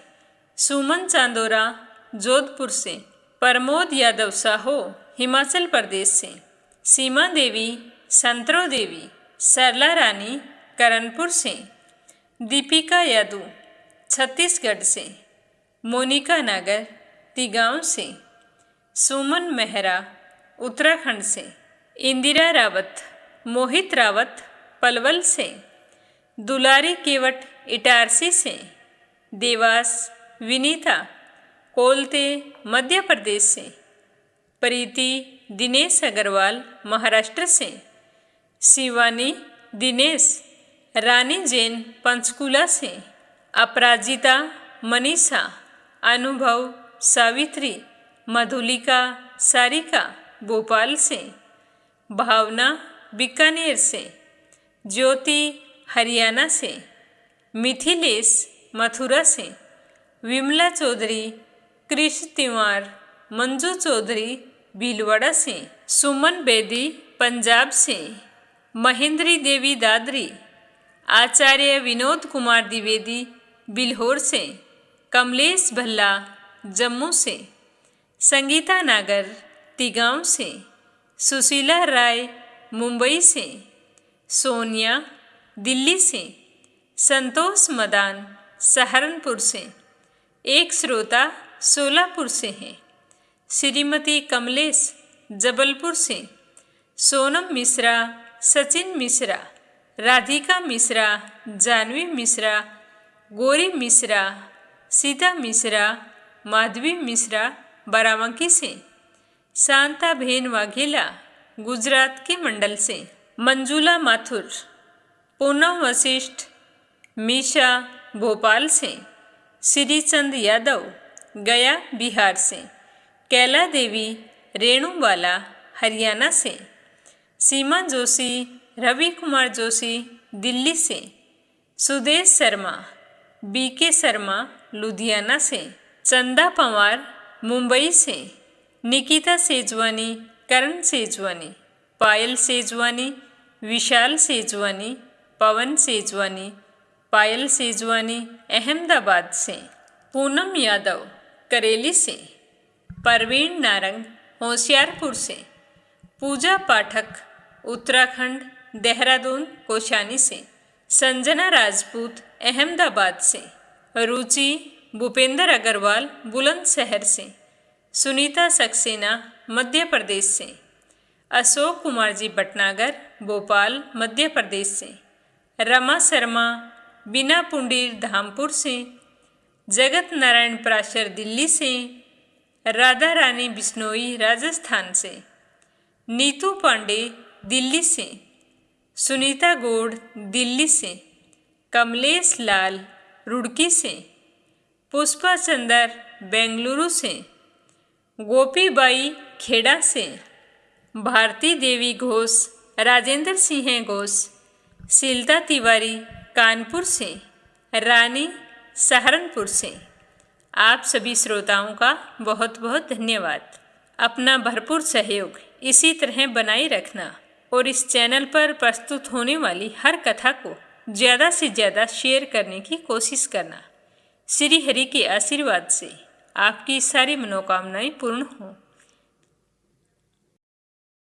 सुमन चांदोरा जोधपुर से, प्रमोद यादव साहो हिमाचल प्रदेश से, सीमा देवी संतरो देवी सरला रानी करणपुर से, दीपिका यादव छत्तीसगढ़ से, मोनिका नागर तिगांव से, सुमन मेहरा उत्तराखंड से, इंदिरा रावत मोहित रावत पलवल से, दुलारी केवट इटारसी से, देवास विनीता कोलते मध्य प्रदेश से, प्रीति दिनेश अग्रवाल महाराष्ट्र से, शिवानी दिनेश रानी जैन पंचकुला से, अपराजिता मनीषा, अनुभव सावित्री, मधुलिका सारिका भोपाल से, भावना बीकानेर से, ज्योति हरियाणा से, मिथिलेश मथुरा से, विमला चौधरी कृष्ण तिवार मंजू चौधरी भीलवाड़ा से, सुमन बेदी पंजाब से, महेंद्री देवी दादरी, आचार्य विनोद कुमार द्विवेदी बिल्होर से, कमलेश भल्ला जम्मू से, संगीता नागर तिगांव से, सुशीला राय मुंबई से, सोनिया दिल्ली से, संतोष मदान सहारनपुर से, एक श्रोता सोलापुर से हैं, श्रीमती कमलेश जबलपुर से, सोनम मिश्रा, सचिन मिश्रा, राधिका मिश्रा, जानवी मिश्रा, गौरी मिश्रा, सीता मिश्रा, माधवी मिश्रा बाराबंकी से, शांता भेन वाघेला गुजरात के मंडल से, मंजुला माथुर, पूनम वशिष्ठ, मीशा भोपाल से, श्रीचंद यादव गया बिहार से, कैला देवी रेणुबाला हरियाणा से, सीमा जोशी, रवि कुमार जोशी दिल्ली से, सुदेश शर्मा, बीके शर्मा लुधियाना से, चंदा पंवार मुंबई से, निकिता सेजवानी, करण सेजवानी, पायल सेजवानी, विशाल सेजवानी, पवन सेजवानी, पायल सेजवानी अहमदाबाद से, पूनम यादव करेली से, परवीन नारंग होशियारपुर से, पूजा पाठक उत्तराखंड देहरादून कोशानी से, संजना राजपूत अहमदाबाद से, रुचि भूपेंद्र अग्रवाल बुलंदशहर से, सुनीता सक्सेना मध्य प्रदेश से, अशोक कुमार जी भटनागर भोपाल मध्य प्रदेश से, रमा शर्मा बिना पुंडीर धामपुर से, जगत नारायण प्राशर दिल्ली से, राधा रानी बिश्नोई राजस्थान से, नीतू पांडे दिल्ली से, सुनीता गौड़ दिल्ली से, कमलेश लाल रुड़की से, पुष्पा चंदर बेंगलुरु से, गोपी बाई खेड़ा से, भारती देवी घोष राजेंद्र सिंह घोष, शीलता तिवारी कानपुर से, रानी सहारनपुर से। आप सभी श्रोताओं का बहुत बहुत धन्यवाद। अपना भरपूर सहयोग इसी तरह बनाए रखना और इस चैनल पर प्रस्तुत होने वाली हर कथा को ज़्यादा से ज़्यादा शेयर करने की कोशिश करना। श्री हरि के आशीर्वाद से आपकी सारी मनोकामनाएं पूर्ण हों।